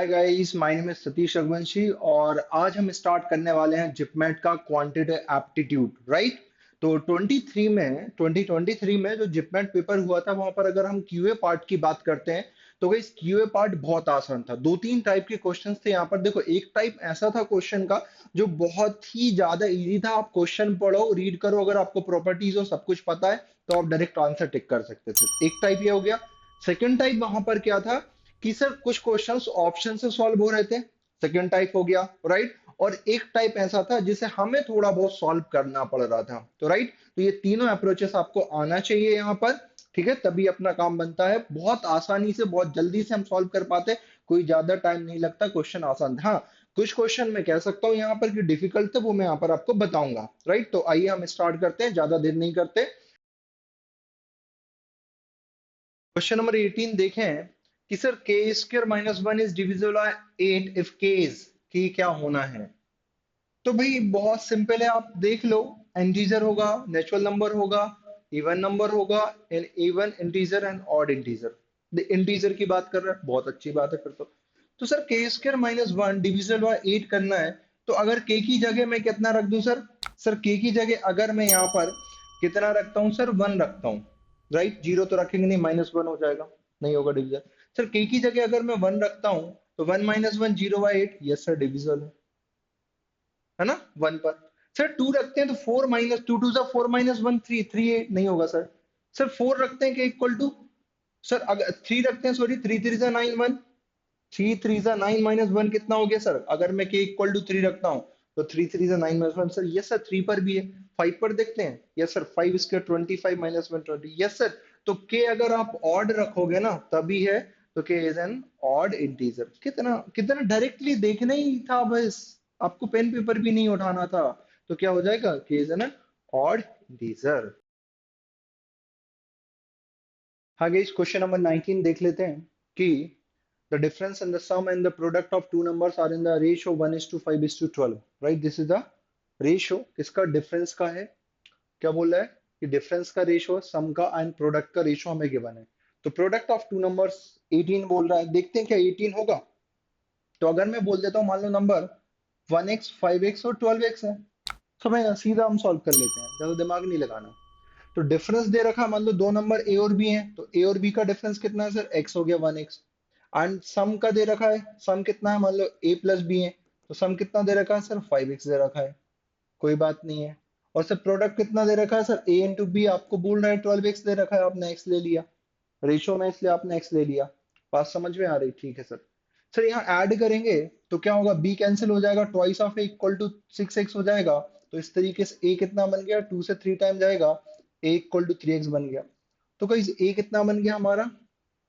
Hi guys, my name is Satish Raghuvanshi और आज हम स्टार्ट करने वाले हैं जिपमेट का क्वांटिटेटिव एप्टीट्यूड। राइट। तो 2023 में जो जिपमेट पेपर हुआ था वहां पर अगर हम क्यूए पार्ट की बात करते हैं तो गाइस क्यूए पार्ट बहुत आसान था। दो तीन टाइप के क्वेश्चंस थे यहाँ पर। देखो, एक टाइप ऐसा था क्वेश्चन का जो बहुत ही ज्यादा इजी था। आप क्वेश्चन पढ़ो, रीड करो, अगर आपको प्रॉपर्टीज और सब कुछ पता है तो आप डायरेक्ट आंसर टिक कर सकते थे। एक टाइप ये हो गया। सेकंड टाइप वहां पर क्या था कि सर कुछ क्वेश्चंस ऑप्शन से सॉल्व हो रहे थे। सेकंड टाइप हो गया। राइट। और एक टाइप ऐसा था जिसे हमें थोड़ा बहुत सॉल्व करना पड़ रहा था। तो राइट, तो ये तीनों अप्रोचेस आपको आना चाहिए यहाँ पर। ठीक है, तभी अपना काम बनता है। बहुत आसानी से, बहुत जल्दी से हम सॉल्व कर पाते, कोई ज्यादा टाइम नहीं लगता, क्वेश्चन आसान था। हाँ, कुछ क्वेश्चन मैं कह सकता हूँ यहाँ पर कि डिफिकल्ट थे, वो मैं यहाँ पर आपको बताऊंगा। राइट, तो आइए हम स्टार्ट करते हैं, ज्यादा देर नहीं करते। क्वेश्चन नंबर 18 देखें कि सर के square minus one is divisible by 8 if के इज, की क्या होना है। तो भाई बहुत सिंपल है, आप देख लो। इंटीजर होगा, नेचुरल नंबर होगा, इवन नंबर होगा, and even integer and odd integer. Integer की बात कर रहा है, बहुत अच्छी बात है फिर तो सर के square minus one divisible by 8 करना है। तो अगर के की जगह मैं कितना रख दूं सर। सर के की जगह अगर मैं यहाँ पर कितना रखता हूँ सर, वन रखता हूँ। राइट, जीरो तो रखेंगे नहीं, माइनस वन हो जाएगा, नहीं होगा डिवीजन। सर के की जगह अगर मैं वन रखता हूँ तो one minus one zero by eight, yes sir divisible है ना वन पर। सर टू रखते हैं तो फोर माइनस टू टू सा four minus one three, three eight नहीं होगा सर। सर फोर रखते हैं कि इक्वल टू, सर अगर थ्री रखते हैं, सॉरी, थ्री थ्री सा नाइन वन, थ्री थ्री सा नाइन माइनस वन कितना हो गया सर। अगर मैं के इक्वल टू थ्री रखता हूँ तो थ्री थ्री सा nine minus one, sir yes sir three पर भी है। फाइव पर देखते हैं, yes sir five square twenty five minus one twenty, yes sir. तो के अगर आप ऑड रखोगे ना तभी है, तो के इज एन ऑड इंटीजर। कितना कितना डायरेक्टली देखना ही था बस, आपको पेन पेपर भी नहीं उठाना था। तो क्या हो जाएगा, के इज एन ऑड इंटीजर। आगे इस क्वेश्चन नंबर 19 देख लेते हैं कि the difference in the sum and the product of two numbers are in the ratio 1 is to 5 is to 12. Right, this is the ratio किसका, डिफरेंस का है। क्या बोल रहा है कि डिफरेंस का रेशियो, सम का एंड प्रोडक्ट का रेशियो हमें गिवन है। तो प्रोडक्ट ऑफ टू नंबर्स 18 बोल रहा है, देखते हैं क्या 18 होगा। तो अगर मैं बोल देता हूँ मान लो नंबर 1x 5x और 12x है, समझ ना, सीधा हम सॉल्व कर लेते हैं, ज्यादा दिमाग नहीं लगाना। तो डिफरेंस दे रखा, मान लो दो नंबर ए और बी हैं, तो ए और बी का डिफरेंस कितना है सर, एक्स हो गया 1x। एंड सम का दे रखा है, सम कितना है, मान लो ए प्लस बी है, तो सम कितना दे रखा है सर, 5x दे रखा है, कोई बात नहीं है। और सर प्रोडक्ट कितना दे रखा है सर, ए इंटू बी, आपको बोल रहा है 12x दे रखा है, आपने एक्स ले लिया, रेशियो में इसलिए आपने एक्स ले लिया। बात समझ में आ रही, ठीक है सर। सर यहाँ ऐड करेंगे तो क्या होगा, बी कैंसिल हो जाएगा, twice of a equal to 6x हो जाएगा। तो इस तरीके से ए कितना बन गया, टू से थ्री टाइम जाएगा, ए इक्वल टू 3x बन गया। तो कहीं ए कितना बन गया हमारा,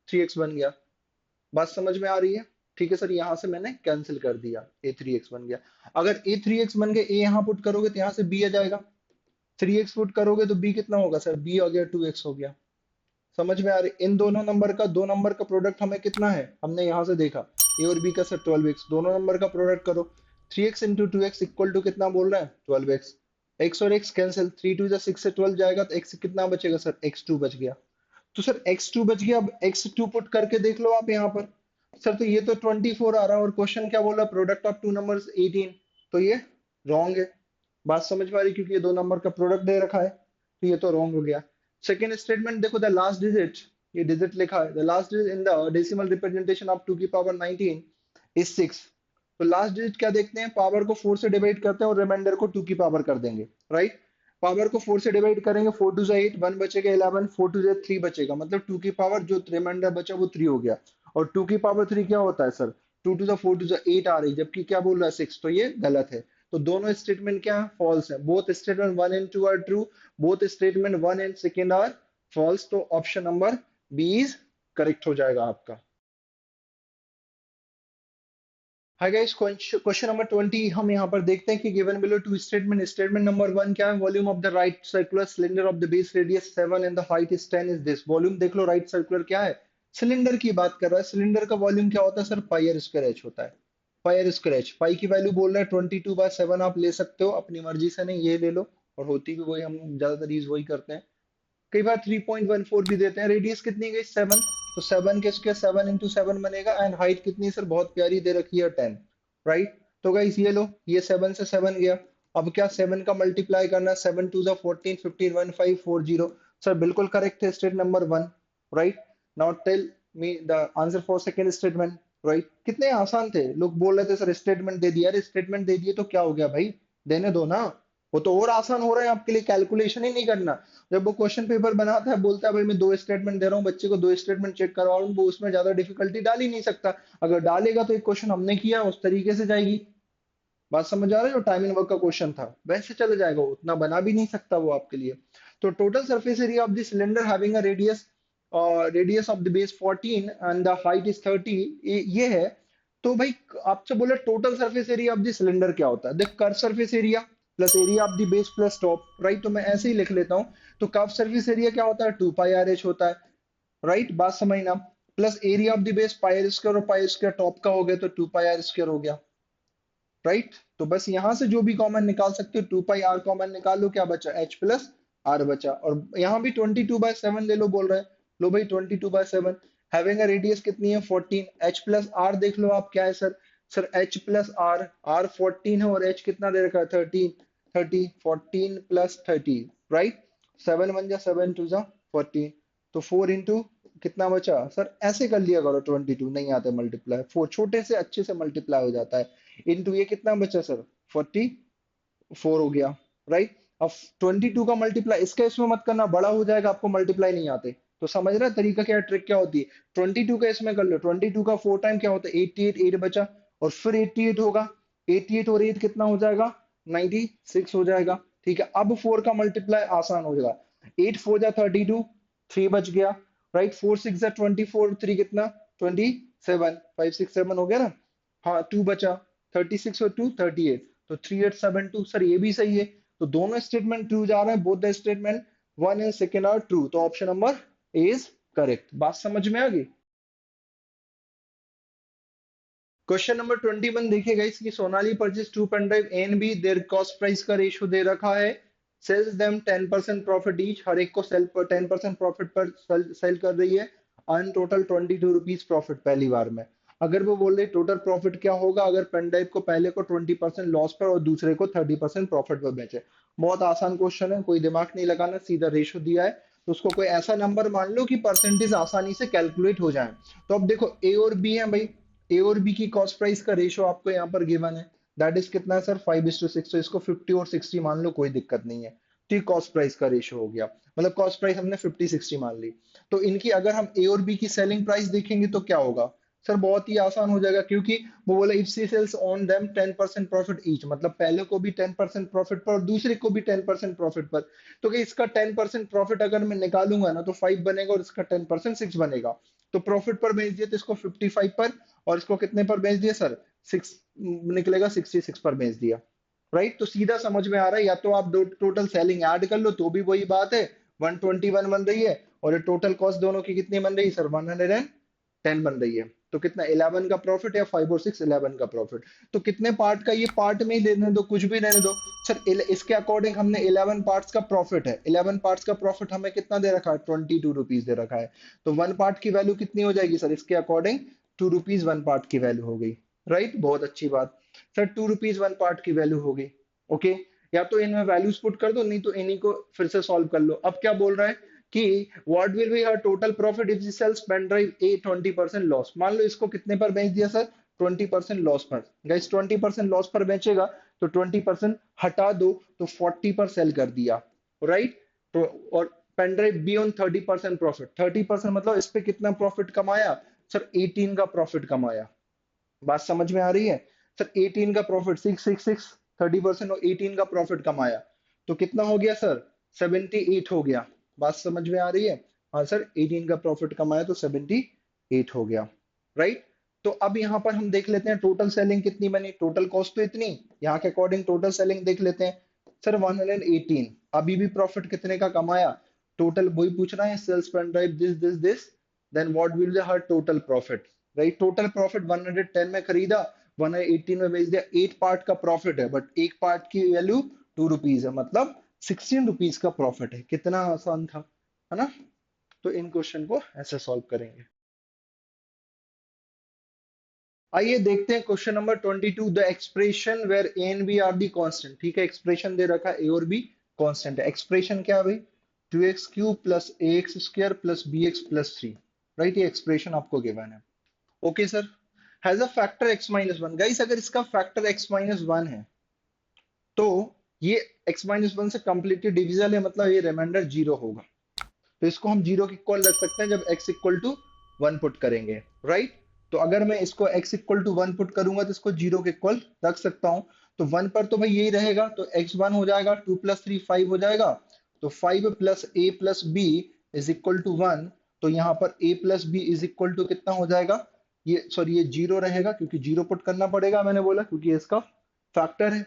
3x बन गया। बात समझ में आ रही है, ठीक है सर। यहाँ से मैंने कैंसिल कर दिया, ए 3x बन गया। अगर ए 3x बन गया, ए यहाँ पुट करोगे तो यहाँ से बी आ जाएगा, 3x पुट करोगे तो बी कितना होगा सर, बी हो गया 2x हो गया। समझ में आ रही, इन दोनों नंबर का, दो नंबर का प्रोडक्ट हमें कितना है, हमने यहाँ से देखा ए और बी का सर 12x, दोनों नंबर का प्रोडक्ट करो, 3x into two x equal to कितना बोल रहा है 12x। एक्स और एक्स कैंसिल, थ्री टू जा सिक्स से 12 जाएगा, तो एक्स कितना बचेगा सर, x2 बच गया। तो सर x2 बच गया, अब x2 पुट करके देख लो आप यहाँ पर। सर तो ये तो 24 आ रहा है, और क्वेश्चन क्या बोला, प्रोडक्ट ऑफ टू नंबर्स 18, तो ये रॉन्ग है। बात समझ में आ रही, क्योंकि ये दो नंबर का प्रोडक्ट दे रखा है, तो ये तो रॉन्ग हो गया। सेकेंड स्टेटमेंट देखो, द लास्ट डिजिट, ये डिजिट लिखा है, the last digit in the decimal representation of 2 की पावर 19 इज 6। तो लास्ट डिजिट क्या देखते हैं, पावर को 4 से डिवाइड करते हैं और रिमाइंडर को 2 की पावर कर देंगे। राइट, पावर को 4 से डिवाइड करेंगे, 4 टू 8, 1 बचेगा 11, 4 टू 3 बचेगा, मतलब 2 की पावर जो रिमाइंडर बचा वो 3 हो गया। और 2 की पावर 3 क्या होता है सर, 2 टू 4 टू 8 आ रही, जबकि क्या बोल रहा है 6, तो ये गलत है। तो दोनों स्टेटमेंट क्या है, फॉल्स है। Both statement 1 and 2 are true, both statement 1 and second are false. तो option number B is correct हो जाएगा आपका। हाय गाइस, क्वेश्चन नंबर 20 हम यहाँ पर देखते हैं कि given below two statement, statement number 1 क्या है, volume of the right circular cylinder of the base radius 7 and the height is 10 is this. Volume देख लो, राइट सर्कुलर क्या है, सिलेंडर की बात कर रहा है। सिलेंडर का वॉल्यूम क्या होता है sir, pi r square h होता है। Pi r square h, pi की वैल्यू बोल रहा है 22/7, आप ले सकते हो अपनी मर्जी से, नहीं ये ले लो, और होती भी वही, हम ज्यादातर यूज वही करते हैं। कई बार 3.14 भी देते हैं। रेडियस कितनी गई, 7। तो 7 के स्क्वायर 7 इंटू 7 बनेगा, एंड हाइट कितनी है सर, बहुत प्यारी दे रखी है 10, राइट। तो गाइस ये लो, ये 7 से 7 गया। अब क्या 7 का मल्टीप्लाई करना, 7 टू द 14, 15, 1 5 4 0। सर बिल्कुल करेक्ट है, state number 1, right. Now tell me the answer for second statement, right. कितने आसान थे, लोग बोल रहे थे सर स्टेटमेंट दे दिया। अरे स्टेटमेंट दे दिए तो क्या हो गया भाई, देने दो ना। वो तो और आसान हो रहा है आपके लिए, कैलकुलेशन ही नहीं करना। जब वो क्वेश्चन पेपर बनाता है, बोलता है भाई मैं 2 स्टेटमेंट दे रहा हूँ, बच्चे को 2 स्टेटमेंट चेक करवा रहा हूँ, वो उसमें ज्यादा डिफिकल्टी डाल ही नहीं सकता। अगर डालेगा तो एक क्वेश्चन हमने किया उस तरीके से जाएगी। बात समझ आ रहा है, जो टाइम एंड वर्क का क्वेश्चन था वैसे चले जाएगा, उतना बना भी नहीं सकता वो आपके लिए। तो total surface area of the cylinder having a radius of the base 14 and the height is 30, ये है। तो भाई आपसे बोले total surface area of the cylinder क्या होता है, देख curve surface area plus area of the base plus top, right. तो मैं ऐसे ही लिख लेता हूँ। तो कर्व सरफेस एरिया क्या होता है, 2 पाई r h होता है, राइट। बात समझना। Plus area of the base pi r square, और पाई स्क्वायर टॉप का हो गया तो 2 पाई r स्क्वायर हो गया, राइट। तो बस यहां से जो भी कॉमन निकाल सकते हो, 2 पाई r कॉमन निकाल लो, क्या बचा, h प्लस r बचा। और यहाँ भी 22/7 ले लो बोल रहे हैं। लो भाई 22/7, हैविंग अ रेडियस कितनी है 14, h प्लस r देख लो आप क्या है sir. Sir h plus r 14 है, और h कितना दे रखा है 13, 30 14 प्लस 30, राइट। 7 1 जा 7 2 जा 14, तो 4 इंटू कितना बचा सर, ऐसे कर लिया करो, 22 नहीं आते मल्टीप्लाई, 4 छोटे से अच्छे से मल्टीप्लाई हो जाता है। इंटू ये कितना बचा सर, 44 हो गया, राइट। अब 22 का मल्टीप्लाई इसका इसमें मत करना, बड़ा हो जाएगा, आपको मल्टीप्लाई नहीं आते। तो समझ रहे हैं तरीका क्या, ट्रिक क्या होती है। 22 का इसमें कर लो, 22 का 4 टाइम क्या होता है 88, 8 बचा, और फिर 88 होगा, 88 और 8 कितना हो जाएगा 96 हो जाएगा, ठीक है। अब 4 का मल्टीप्लाई आसान हो जाएगा, 8 4 जा 32, 3 बच गया, राइट। 4 6 जा 24, 3 कितना 27, 5 6 7 हो गया ना। हाँ 2 बचा, 36 और 2 38, तो 3872 सर ये भी सही है। तो दोनों स्टेटमेंट ट्रू जा रहे हैं, both the statement one and second are true, तो option number A is correct. बात समझ में आ गई। क्वेश्चन नंबर 21 देखिएगा, इसकी Sonali purchase two pen drive A and B, their cost price का रेशियो दे रखा है, सेल्स देम 10% प्रॉफिट ईच, हर एक को सेल पर 10% प्रॉफिट पर सेल कर रही है, अर्न टोटल 22 रुपीज प्रॉफिट पहली बार में। अगर वो बोल रहे टोटल प्रॉफिट क्या होगा अगर पेन ड्राइव को पहले को 20% लॉस पर और दूसरे को 30% प्रॉफिट पर बेचे। बहुत आसान क्वेश्चन है, कोई दिमाग नहीं लगाना, सीधा रेशियो दिया है, तो उसको कोई ऐसा नंबर मान लो कि परसेंटेज आसानी से कैलकुलेट हो जाए। तो अब देखो ए और बी है भाई, ए और बी की कॉस्ट प्राइस का रेशियो आपको यहाँ पर गिवन है, दैट इज कितना है सर 5:6, तो इसको 50 और 60 मान लो, कोई दिक्कत नहीं है। तो ये कॉस्ट प्राइस का रेशियो हो गया, मतलब कॉस्ट प्राइस हमने 50 60 मान ली। तो इनकी अगर हम ए और बी की सेलिंग प्राइस देखेंगे तो क्या होगा सर, बहुत ही आसान हो जाएगा, क्योंकि वो बोला if she sells on them 10% profit each, मतलब पहले को भी 10% प्रॉफिट पर और दूसरे को भी 10% प्रॉफिट पर। तो कि इसका 10% प्रॉफिट अगर मैं निकालूंगा ना तो 5 बनेगा, और इसका 10% 6 बनेगा। तो प्रॉफिट पर बेच दिया तो इसको 55 पर, और इसको कितने पर बेच दिया सर, 6 निकलेगा, 66 पर बेच दिया, राइट। तो सीधा समझ में आ रहा है, या तो आप दो टोटल सेलिंग ऐड कर लो तो भी वही बात है, 121 बन रही है, और ये टोटल कॉस्ट दोनों की कितनी बन रही है सर, 110 बन रही है। तो कितना 11 का प्रॉफिट, या 5 और 6 11 का प्रॉफिट। तो कितने पार्ट का, ये पार्ट में ही देने दो, कुछ भी रहने दो सर। इसके अकॉर्डिंग हमने 11 पार्ट्स का प्रॉफिट है, 11 पार्ट्स का प्रॉफिट हमें कितना दे रखा है, 22 रुपीज दे रखा है। तो वन पार्ट की वैल्यू कितनी हो जाएगी सर, इसके अकॉर्डिंग 2 रुपीज वन पार्ट की वैल्यू हो गई, राइट। बहुत अच्छी बात सर, 2 रुपीज वन पार्ट की वैल्यू हो गई, ओके। या तो इनमें वैल्यूज पुट कर दो, नहीं तो इन्हीं को फिर से सॉल्व कर लो। अब क्या बोल रहा है कि what will be her total profit if she sells pen drive A 20% loss. मान लो इसको कितने पर बेच दिया सर, 20% लॉस पर। गाइस 20% लॉस पर बेचेगा तो 20% हटा दो, तो 40 पर सेल कर दिया, राइट। तो और pen drive B on 30% profit, 30% मतलब इस पे कितना प्रॉफिट कमाया सर, 18 का प्रॉफिट कमाया। बात समझ में आ रही है सर, 18 का प्रॉफिट, 666, 30% और 18 का प्रॉफिट कमाया, तो कितना हो गया सर, 78 हो गया। बात समझ में आ रही है। हाँ सर 18 का प्रॉफिट कमाया तो 78 हो गया, राइट। तो अब यहाँ पर हम देख लेते हैं टोटल सेलिंग कितनी बनी, टोटल कॉस्ट तो इतनी, यहाँ के अकॉर्डिंग टोटल सेलिंग देख लेते हैं सर 118। अभी भी प्रॉफिट कितने का कमाया, टोटल वही पूछ रहा है, sells pen drive this, then what will be her total profit, right. Total profit 110 में खरीदा, 118 में बेच दिया, 8 पार्ट का प्रॉफिट है, बट एक पार्ट की वैल्यू 2 रुपीज है, मतलब 16 रुपीज का प्रॉफिट है। कितना आसान था, है ना। तो इन क्वेश्चन को ऐसे सॉल्व करेंगे। आइए देखते हैं question number 22, the expression where a and b are the constant. ठीक है, एक्सप्रेशन दे रखा है ए और बी कांस्टेंट है। एक्सप्रेशन क्या है भाई? 2x³ plus ax² plus bx+3। Right, ये एक्सप्रेशन आपको गिवन है। Okay sir, has a factor x-1। Guys अगर इसका फैक्टर x-1 है तो ये x-1 से कंप्लीटली डिविजिबल है, मतलब ये रिमाइंडर जीरो होगा। तो इसको हम जीरो के इक्वल रख सकते हैं जब x इक्वल टू 1 पुट करेंगे। राइट, तो अगर मैं इसको x इक्वल टू 1 पुट करूंगा तो इसको जीरो के इक्वल रख सकता हूं। तो 1 पर तो भाई यही रहेगा, तो x1 हो जाएगा, 2 + 3 5 हो जाएगा। तो 5 + a + b is equal to 1। तो यहाँ पर a + b is equal to कितना हो जाएगा? ये सॉरी, ये जीरो रहेगा क्योंकि जीरो पुट करना पड़ेगा, मैंने बोला क्योंकि ये इसका फैक्टर है।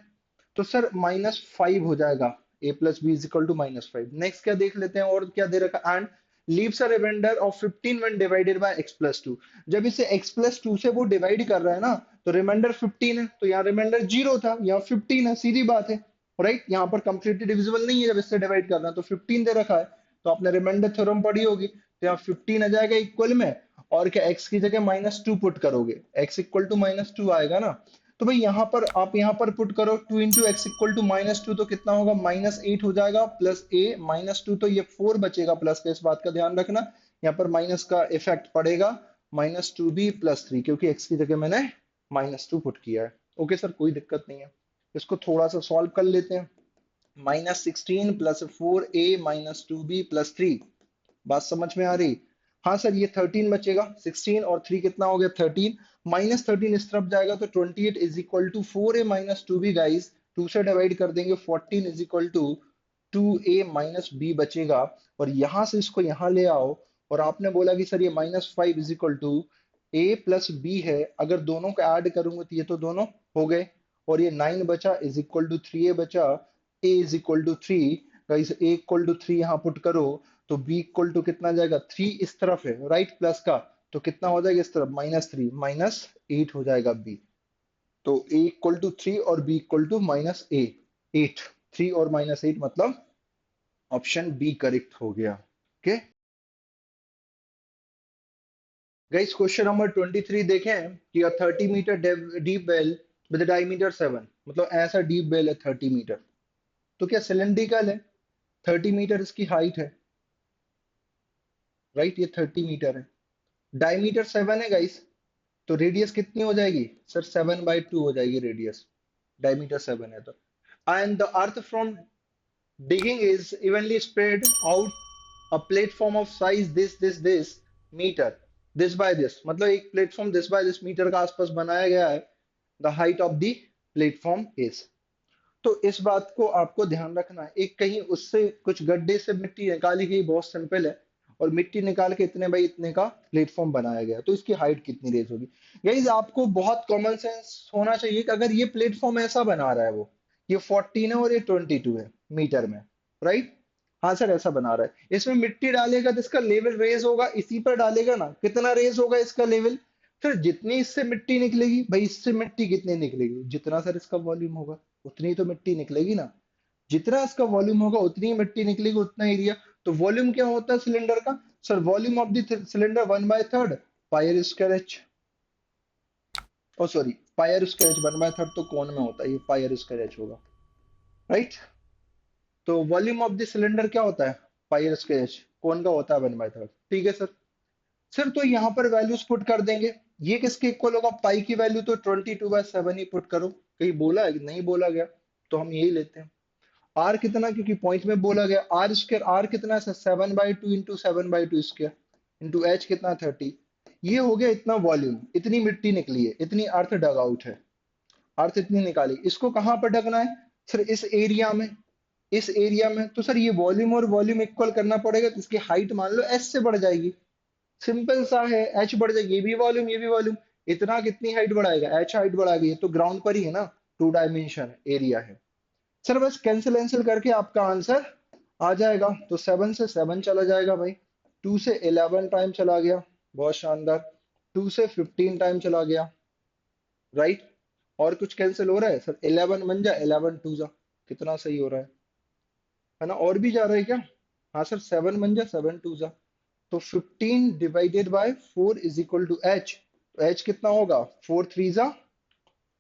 तो सर -5 हो जाएगा, a + b is equal to -5। Next क्या देख लेते हैं, और क्या दे रखा, and leaves a remainder of 15 when divided by x+2। जब इसे x+2 से वो डिवाइड कर रहा है ना, तो रिमाइंडर 15 है, तो यहाँ रिमाइंडर जीरो था, यहाँ 15 है, सीधी बात है। राइट, यहाँ पर कंप्लीटली डिविजिबल नहीं है जब इससे डिवाइड करना है, तो 15 दे रखा है। तो आपने रिमाइंडर थ्योरम पढ़ी होगी, तो यहाँ 15 आ जाएगा इक्वल में, और क्या x की जगह -2 पुट करोगे, x इक्वल टू -2 आएगा ना। तो भाई यहाँ पर आप यहाँ पर पुट करो 2 इंटू एक्स इक्वल टू -2, तो कितना होगा? -8 हो जाएगा, प्लस a -2, तो ये 4 बचेगा प्लस का, इस बात का ध्यान रखना। यहाँ पर माइनस का इफेक्ट पड़ेगा, -2b + 3, क्योंकि x की जगह मैंने -2 पुट किया है। ओके सर, कोई दिक्कत नहीं है। इसको थोड़ा सा सॉल्व कर लेते हैं। -16 + 4a -2b + 3, बात समझ में आ रही? हाँ सर, ये 13 बचेगा, 16 और 3 कितना हो गया? 13। -13 इस तरफ जाएगा तो 28 is equal to 4a -2b। Guys 2 से डिवाइड कर देंगे, 14 is equal to 2a -b बचेगा। और यहां से इसको यहां ले आओ, और आपने बोला कि सर ये -5 is equal to a + b है। अगर दोनों को ऐड करूंगा तो ये तो दोनों हो गए, और ये 9 बचा इज इक्वल टू 3a बचा, a is equal to 3। Guys a equal to 3 यहाँ पुट करो, तो b इक्वल टू कितना जाएगा? 3 इस तरफ है, राइट, प्लस का, तो कितना हो जाएगा इस तरफ? -3, -8 हो जाएगा b। तो a इक्वल टू 3 और b इक्वल टू -8। 3 और -8 मतलब ऑप्शन बी करेक्ट हो गया। ओके गाइस, क्वेश्चन नंबर 23 देखें कि 30 meter deep well with diameter 7, मतलब ऐसा डीप वेल है 30 मीटर, तो क्या सिलेंड्रिकल है? 30 मीटर इसकी हाइट है, राइट, ये 30 मीटर है, डायमीटर 7 है गाइस, तो रेडियस कितनी हो जाएगी सर? 7/2 हो जाएगी रेडियस, डायमीटर 7 है तो। And the earth from digging is evenly spread out a platform of size this meter, this by this, मतलब एक platform this by this meter का आसपास बनाया गया है। the height of the platform is, तो इस बात को आपको ध्यान रखना है। एक कहीं उससे कुछ गड्ढे से मिट्टी निकाली गई, बहुत सिंपल है, और मिट्टी निकाल के इतने बाई इतने का प्लेटफॉर्म बनाया गया, तो इसकी हाइट कितनी रेज होगी? गाइस आपको बहुत कॉमन सेंस होना चाहिए कि अगर ये प्लेटफॉर्म ऐसा बना रहा है, वो ये 14 है और ये 22 है मीटर में, राइट, हाँ सर ऐसा बना रहा है, इसमें मिट्टी डालेगा तो इसका लेवल रेज होगा, इसी पर डालेगा ना, कितना रेज होगा इसका लेवल? फिर जितनी इससे मिट्टी निकलेगी भाई, इससे मिट्टी कितनी निकलेगी? जितना सर इसका वॉल्यूम होगा उतनी तो मिट्टी निकलेगी ना। जितना इसका वॉल्यूम होगा उतनी ही मिट्टी निकलेगी, उतना एरिया। तो वॉल्यूम क्या होता है सिलेंडर का? Sir volume of the cylinder 1/3 pi r square h, oh sorry, pi r square h, 1/3 तो कोण में होता है, ये पायर स्क्वायर एच होगा, राइट। तो वॉल्यूम ऑफ द सिलेंडर क्या होता है? पायर स्क्वायर एच, कोण का होता है 1/3। ठीक है सर। सर तो यहाँ पर वैल्यूज पुट कर देंगे, ये किसके इक्वल होगा? पाई की वैल्यू तो 22/7 ही पुट करो, कहीं बोला है कि नहीं बोला गया, तो हम यही लेते हैं। आर कितना, क्योंकि पॉइंट में बोला गया, आर स्क्वायर, आर कितना है? 7/2 इंटू 7/2 स्क्वायर इंटू एच कितना? 30। ये हो गया इतना वॉल्यूम, इतनी मिट्टी निकली है, इतनी अर्थ डग आउट है, अर्थ इतनी निकाली। इसको कहाँ पर ढकना है सर? इस एरिया में, इस एरिया में। तो सर ये वॉल्यूम और वॉल्यूम इक्वल करना पड़ेगा, तो इसकी हाइट मान लो एच से बढ़ जाएगी, सिंपल सा है, एच बढ़ जाएगी, ये भी वॉल्यूम ये भी वॉल्यूम, इतना कितनी हाइट बढ़ाएगा? एच हाइट बढ़ाएगी, ये तो ग्राउंड पर ही है ना, 2 डायमेंशन एरिया है। सर बस कैंसिल कैंसिल करके आपका आंसर आ जाएगा, तो 7 से 7 चला जाएगा भाई, 2 से 11 टाइम चला गया, बहुत शानदार, 2 से 15 टाइम चला गया, राइट। और कुछ कैंसिल हो रहा है सर? 11 बन जा, 11 2 जा, कितना सही हो रहा है ना? और भी जा रहा है क्या? हाँ सर, 7 बन जा, 7 2 जा, तो 15 divided by 4 is equal to h, h कितना होगा, 4 3 जा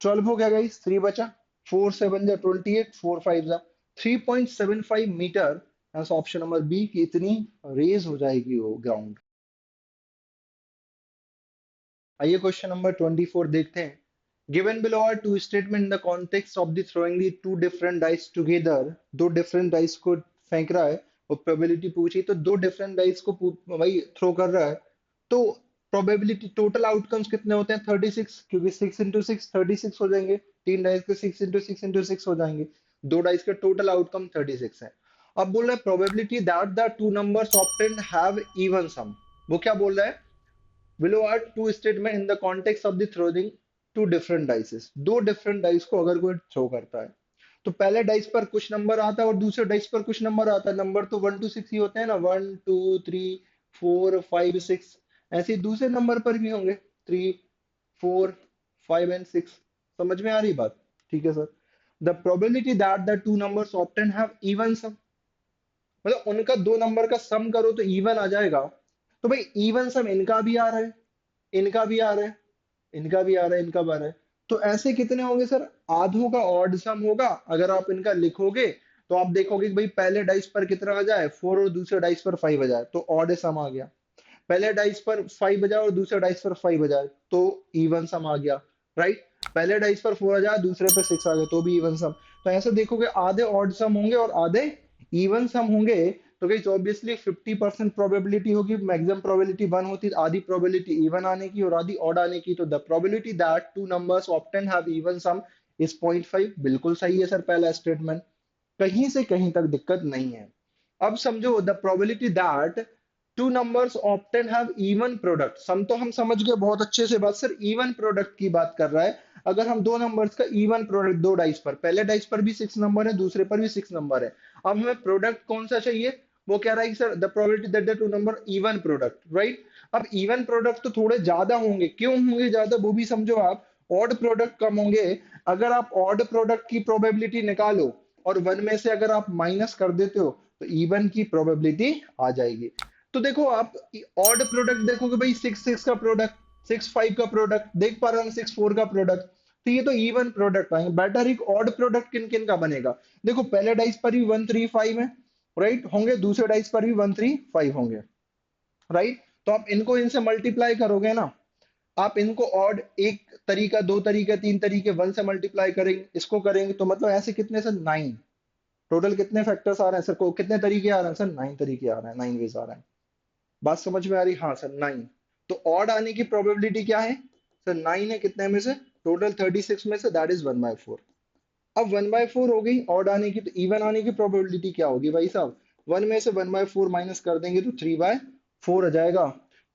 12 हो गया गाइस, 3 बचा, 4 7 जा 28, 4 5 जा 3.75 मीटर। ऑप्शन नंबर बी की इतनी रेज हो जाएगी वो ग्राउंड। आइए क्वेश्चन नंबर 24 देखते हैं। Given below are two statement in the context of the throwing the two different dice together. दो डिफरेंट डाइस को फेंक रहा है और प्रोबेबिलिटी पूछी, तो दो डिफरेंट डाइस को भाई थ्रो कर रहा है, तो प्रोबेबिलिटी टोटल आउटकम्स कितने होते हैं, 36, क्योंकि 6 × 6 36 हो जाएंगे, तीन डाइस के 6 × 6 हो जाएंगे, दो डाइस के टोटल आउटकम 36 है। अब बोल रहा है probability that the two numbers obtained have even sum. वो क्या बोल रहा है, below are two statement in the context of the throwing two different dices। दो different dice को अगर कोई थ्रो करता है, तो पहले डाइस पर कुछ नंबर आता है और दूसरे डाइस पर कुछ नंबर आता है। नंबर तो 1 to 6 ही होते हैं ना, 1 2 3 4 5 6। ऐसे ही दूसरे नंबर पर भी होंगे, 3 4 5 and 6। समझ में आ रही बात? ठीक है sir. The probability that the two numbers obtain have even sum, मतलब उनका दो नंबर का सम करो तो इवन आ जाएगा। तो भाई इवन सम इनका भी आ रहा है, इनका भी आ रहा है, इनका भी आ रहा है, इनका भी आ रहा है, तो ऐसे कितने होंगे सर, आधों का ऑड सम होगा। अगर आप इनका लिखोगे तो आप देखोगे कि भाई पहले डाइस पर कितना आ जाए 4 और दूसरे डाइस पर 5 आ जाए, तो ऑड सम आ गया। पहले डाइस पर 5 बजा और दूसरे डाइस पर 5 बजा, तो इवन सम आ गया, राइट। पहले डाइस पर 4 आ जाए, दूसरे पे 6 आ गया, तो भी इवन सम। तो ऐसे देखोगे आधे ऑड सम होंगे और आधे इवन सम होंगे। तो गाइस ऑब्वियसली 50% प्रोबेबिलिटी होगी, मैक्सिमम प्रोबेबिलिटी 1 होती है, आधी प्रोबेबिलिटी इवन आने की और आधी ऑड आने की। तो the probability that two numbers often have even some is 0.5। बिल्कुल सही है सर पहला स्टेटमेंट, कहीं से कहीं तक दिक्कत नहीं है। अब समझो the probability that two numbers often have even product. Sum तो हम समझ गए बहुत अच्छे से बात, सर इवन प्रोडक्ट की बात कर रहा है। अगर हम दो नंबर्स का इवन प्रोडक्ट, दो डाइस पर, पहले डाइस पर भी 6 नंबर है, दूसरे पर भी 6 नंबर है, अब हमें प्रोडक्ट कौन सा चाहिए। वो कह रहा है कि sir the probability that the to number even product, right. अब इवन प्रोडक्ट तो थोड़े ज्यादा होंगे, क्यों होंगे ज्यादा वो भी समझो आप, ऑड प्रोडक्ट कम होंगे। अगर आप ऑड प्रोडक्ट की प्रोबेबिलिटी निकालो और 1 में से अगर आप माइनस कर देते हो तो इवन की प्रोबेबिलिटी आ जाएगी। तो देखो आप ऑड प्रोडक्ट देखोगे भाई, 6 6 का प्रोडक्ट, 6 5 का प्रोडक्ट, देख पा रहे हो 6 4 का प्रोडक्ट, तो ये तो इवन प्रोडक्ट आएंगे। बेटर एक ऑड प्रोडक्ट किन किन का बनेगा, देखो पहले डाइस पर भी 1 3 5 है, राइट होंगे, दूसरे डाइस पर भी 1 3 5 होंगे, राइट। तो आप इनको इनसे मल्टीप्लाई करोगे ना, आप इनको ऑड एक तरीका, दो तरीके, तीन तरीके, 1 से मल्टीप्लाई करेंगे, इसको करेंगे, तो मतलब ऐसे कितने सर 9। टोटल कितने फैक्टर्स आ रहे हैं सर, को कितने तरीके आ रहे हैं सर, 9 तरीके आ रहे हैं, 9 वेज आ रहे हैं। बात समझ में आ रही, हाँ सर 9। तो ऑड आने की प्रोबेबिलिटी क्या है सर, 9 है, कितने में से, टोटल 36 में से, दैट इज 1/4। अब 1/4 हो गई ऑड आने की, तो इवन आने की प्रोबेबिलिटी क्या होगी भाई साहब, 1 में से 1/4 माइनस कर देंगे तो 3/4 आ जाएगा,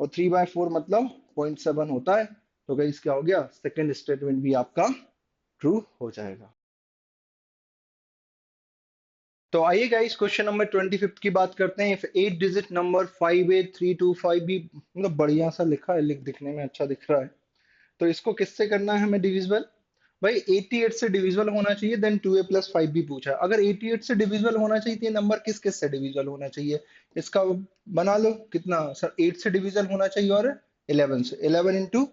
और 3/4 मतलब 0.7 होता है। तो गाइस क्या हो गया, सेकंड स्टेटमेंट भी आपका ट्रू हो जाएगा। तो आइए गाइस क्वेश्चन नंबर 25 की बात करते हैं। इफ 8 डिजिट नंबर 58325 भी मतलब बढ़िया सा लिखा है, दिखने में अच्छा दिख रहा है, तो इसको किससे करना है हमें डिविजिबल। भाई 88 से डिविजिबल होना चाहिए, देन 2a+5 भी पूछा है। अगर 88 से डिविजिबल होना चाहिए तो ये नंबर किस किस से डिविजिबल होना चाहिए, इसका बना लो। कितना सर, 8 से डिविजिबल होना चाहिए और 11 से, 11 ×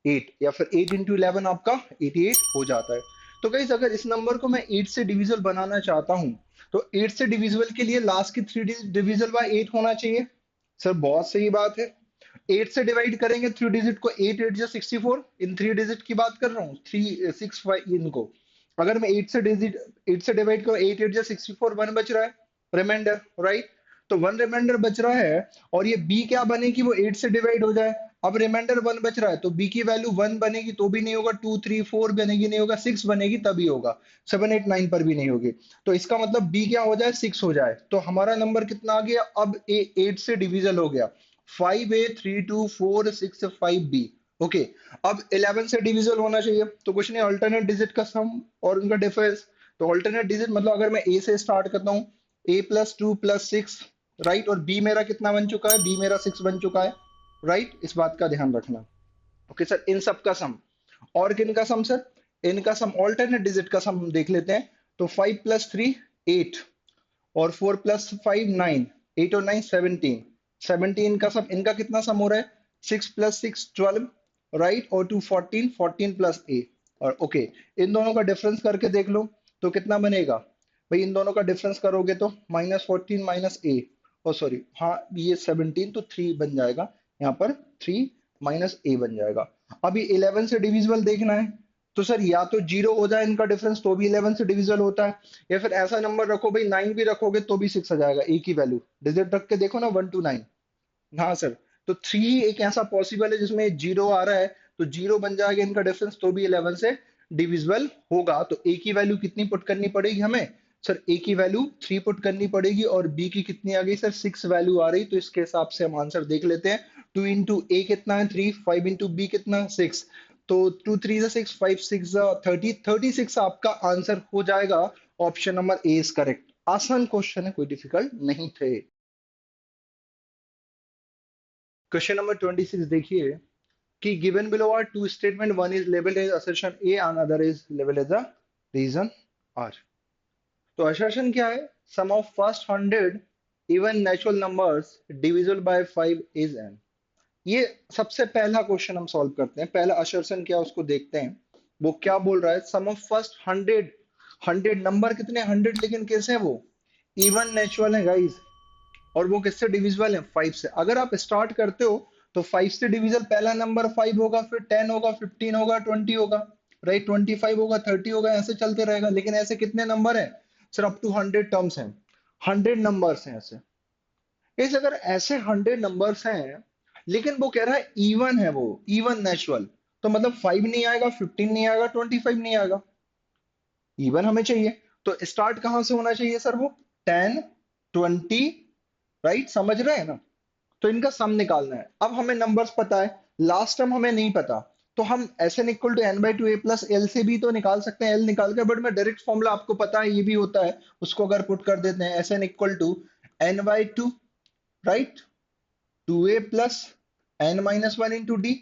8 या फिर 8 × 11 आपका 88 हो जाता है। तो गाइस अगर इस नंबर को मैं 8 से डिविजिबल बनाना चाहता हूँ, तो 8 से डिविजिबल के लिए लास्ट की 3 डिजिट डिविजिबल बाय 8 होना चाहिए। सर बहुत सही बात है, 8 से डिवाइड करेंगे 3 डिजिट को, 8 8 जा 64, इन 3 डिजिट की बात कर रहा हूँ, 3 6 5 इनको। अगर मैं 8 से डिवाइड करूँ, 8 8 जा 64, 1 बच रहा है रिमाइंडर, राइट। तो 1 रिमाइंडर बच रहा है, और ये b क्या बनेगी, वो 8 से डिवाइड हो जाए। अब रिमाइंडर 1 बच रहा है, तो b की वैल्यू 1 बनेगी तो भी नहीं होगा, 2 3 4 बनेगी नहीं होगा, 6 बनेगी तभी होगा, 7 8 9 पर भी नहीं होगी। तो इसका मतलब b क्या हो जाए, 6 हो जाए। तो हमारा नंबर कितना आ गया, अब a 8 से डिविजल हो गया, 5a 3 2 4 6 5b। ओके, अब 11 से डिविजल होना चाहिए, तो कुछ नहीं, अल्टरनेट डिजिट का सम और उनका डिफरेंस। तो अल्टरनेट डिजिट मतलब अगर मैं a से स्टार्ट करता हूँ, a + 2 + 6, राइट, और b मेरा कितना बन चुका है, b मेरा 6 बन चुका है, राइट। इस बात का ध्यान रखना। ओके सर, इन सब का सम, और किन का सम सर, इनका सम, ऑल्टरनेट डिजिट का सम देख लेते हैं। तो 5 + 3 8, और 4 + 5 9, 8 और 9 17, 17 का सम, इनका कितना सम हो रहा है, 6 + 6 12, राइट, और टू 14, 14 प्लस ए, और ओके, इन दोनों का डिफरेंस करके देख लो तो कितना बनेगा भाई, इन दोनों का डिफरेंस करोगे तो -14 माइनस ए, ओ सॉरी, हाँ ये 17 तो 3 बन जाएगा, यहाँ पर 3 माइनस ए बन जाएगा। अभी 11 से डिविजिबल देखना है, तो सर या तो जीरो हो जाए इनका डिफरेंस तो भी 11 से डिविजिबल होता है, या फिर ऐसा नंबर रखो भाई 9 भी रखोगे तो भी 6 आ जाएगा, एक ही वैल्यू डिजिट रख के देखो ना, 1 to 9। हाँ सर, तो 3 ही एक ऐसा पॉसिबल है जिसमें जीरो आ रहा है, तो जीरो बन जाएगा इनका डिफरेंस तो भी 11 से डिविजिबल होगा। तो ए की वैल्यू कितनी पुट करनी पड़ेगी हमें, सर ए की वैल्यू 3 पुट करनी पड़ेगी, और बी की कितनी आ गई सर, 6 वैल्यू आ रही, तो इसके हिसाब से हम आंसर देख लेते हैं। 2 इंटू ए कितना है 3, 5 इंटू बी कितना 6, तो 2 3 6, 5 6 30, 36 आपका आंसर हो जाएगा। Option number A is correct. आसान क्वेश्चन है, कोई डिफिकल्ट नहीं थे। क्वेश्चन नंबर 26 देखिए कि given below are two statement, one is labeled as assertion A and other is labeled as a reason R। तो assertion क्या है, sum of first 100 even natural numbers divisible by 5 is n। ये सबसे पहला question हम solve करते हैं, पहला assertion क्या है उसको देखते हैं। वो क्या बोल रहा है, sum of first 100, 100 नंबर कितने 100, लेकिन कैसे है वो, इवन नेचुरल है गाइस, और वो किससे डिविजिबल है 5 से। अगर आप स्टार्ट करते हो तो 5 से डिविजन, पहला नंबर 5 होगा, फिर 10 होगा, 15 होगा, 20 होगा, राइट, 25 होगा, 30 होगा, ऐसे चलते रहेगा। लेकिन ऐसे कितने नंबर है सर, अप टू 100 टर्म्स हैं, 100 नंबर्स हैं ऐसे। इस अगर ऐसे 100 नंबर्स हैं, लेकिन वो कह रहा है इवन है, वो इवन नेचुरल, तो मतलब 5 नहीं आएगा, 15 नहीं आएगा, 25 नहीं आएगा, इवन हमें चाहिए। तो स्टार्ट कहां से होना चाहिए सर, वो 10, 20, राइट, समझ रहे हैं ना। तो इनका सम निकालना है। अब हमें नंबर्स पता है, लास्ट टर्म हमें नहीं पता, तो हम S N equal to N by two A plus l से भी तो निकाल सकते हैं, एल निकाल कर, बट मैं डायरेक्ट फॉर्मूला आपको पता है ये भी होता है, उसको अगर पुट कर देते हैं, S N equal to N by two, right, two A plus N minus one into D.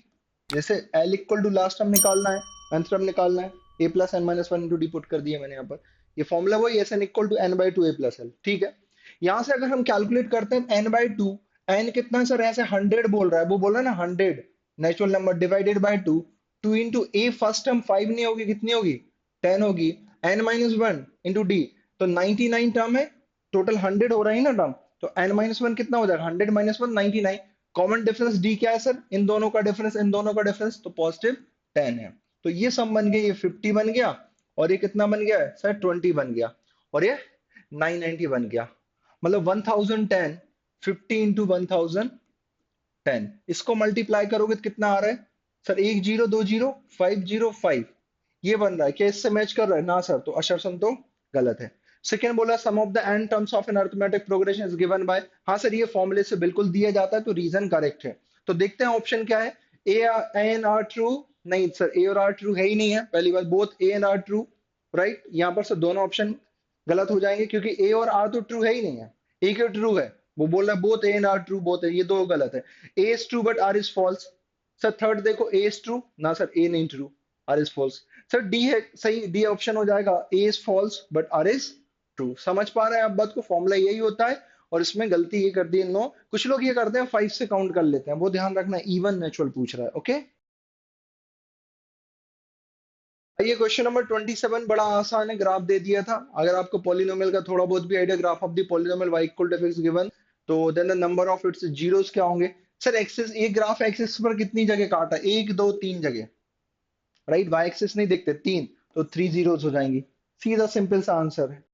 जैसे L equal to last term निकालना है, nth टर्म निकालना है, A plus N minus one into D put कर दिया मैंने यहाँ पर। ये फॉर्मूला वही, S N equal to N by two A plus L, ठीक है। यहाँ से अगर हम कैलकुलेट करते हैं एन बाई टू, एन कितना है सर, ऐसे 100 बोल रहा है, वो बोल रहा है ना 100 natural number divided by two, two into a first term 5 नहीं होगी, कितनी होगी 10 होगी, n minus one into d, तो 99 टर्म है, टोटल 100 हो रहा है ना टर्म, तो एन माइनस वन कितना हो जाएगा, 100 minus one 99। Common difference D क्या है सर, इन दोनों का डिफरेंस, इन दोनों का डिफरेंस तो पॉजिटिव 10 है। तो ये सम बन गया, ये 50 बन गया, और ये कितना बन गया है सर 20 बन गया, और ये 990 बन गया। मतलब 1010, 50 इंटू 1010, इसको मल्टीप्लाई करोगे तो कितना आ रहा है सर, 1020 505, ये बन रहा है। क्या इससे मैच कर रहा है ना सर, तो असर्शन तो गलत है। सेकेंड बोला sum of the N terms of an arithmetic progression is given by, हाँ सर ये फॉर्मूले से बिल्कुल दिया जाता है, तो रीजन करेक्ट है। तो देखते हैं ऑप्शन क्या है, ए एन आर ट्रू, नहीं सर ए और आर ट्रू है ही नहीं है, पहली बात, both A and R true, right, यहाँ पर सर दोनों ऑप्शन गलत हो जाएंगे, क्योंकि ए और आर तो ट्रू है ही नहीं है, ए क्यों ट्रू है, वो बोल रहा है both A and R true, both है, ये दो गलत है। A is true but R is false, sir third देखो, ए इज ट्रू ना सर, ए नहीं true, R is false. Sir D है सही, डी ऑप्शन हो जाएगा, A is false but R is true. समझ पा रहे हैं आप बात को, फॉर्मूला यही होता है, और इसमें गलती ये कर दी इन लोगों, कुछ लोग ये करते हैं 5 से काउंट कर लेते हैं, वो ध्यान रखना, इवन नेचुरल पूछ रहा है, ओके। ये क्वेश्चन नंबर 27 बड़ा आसान है, ग्राफ दे दिया था। अगर आपको पॉलिनोमियल का थोड़ा बहुत भी idea, graph of the polynomial y equal to fx given, तो then the number of its zeros क्या होंगे सर, एक्सिस, ये ग्राफ एक्सिस पर कितनी जगह काटा, एक दो तीन जगह, राइट, y एक्सिस नहीं देखते, तीन, तो 3 जीरोस हो जाएंगी, सीधा सिंपल सा आंसर है।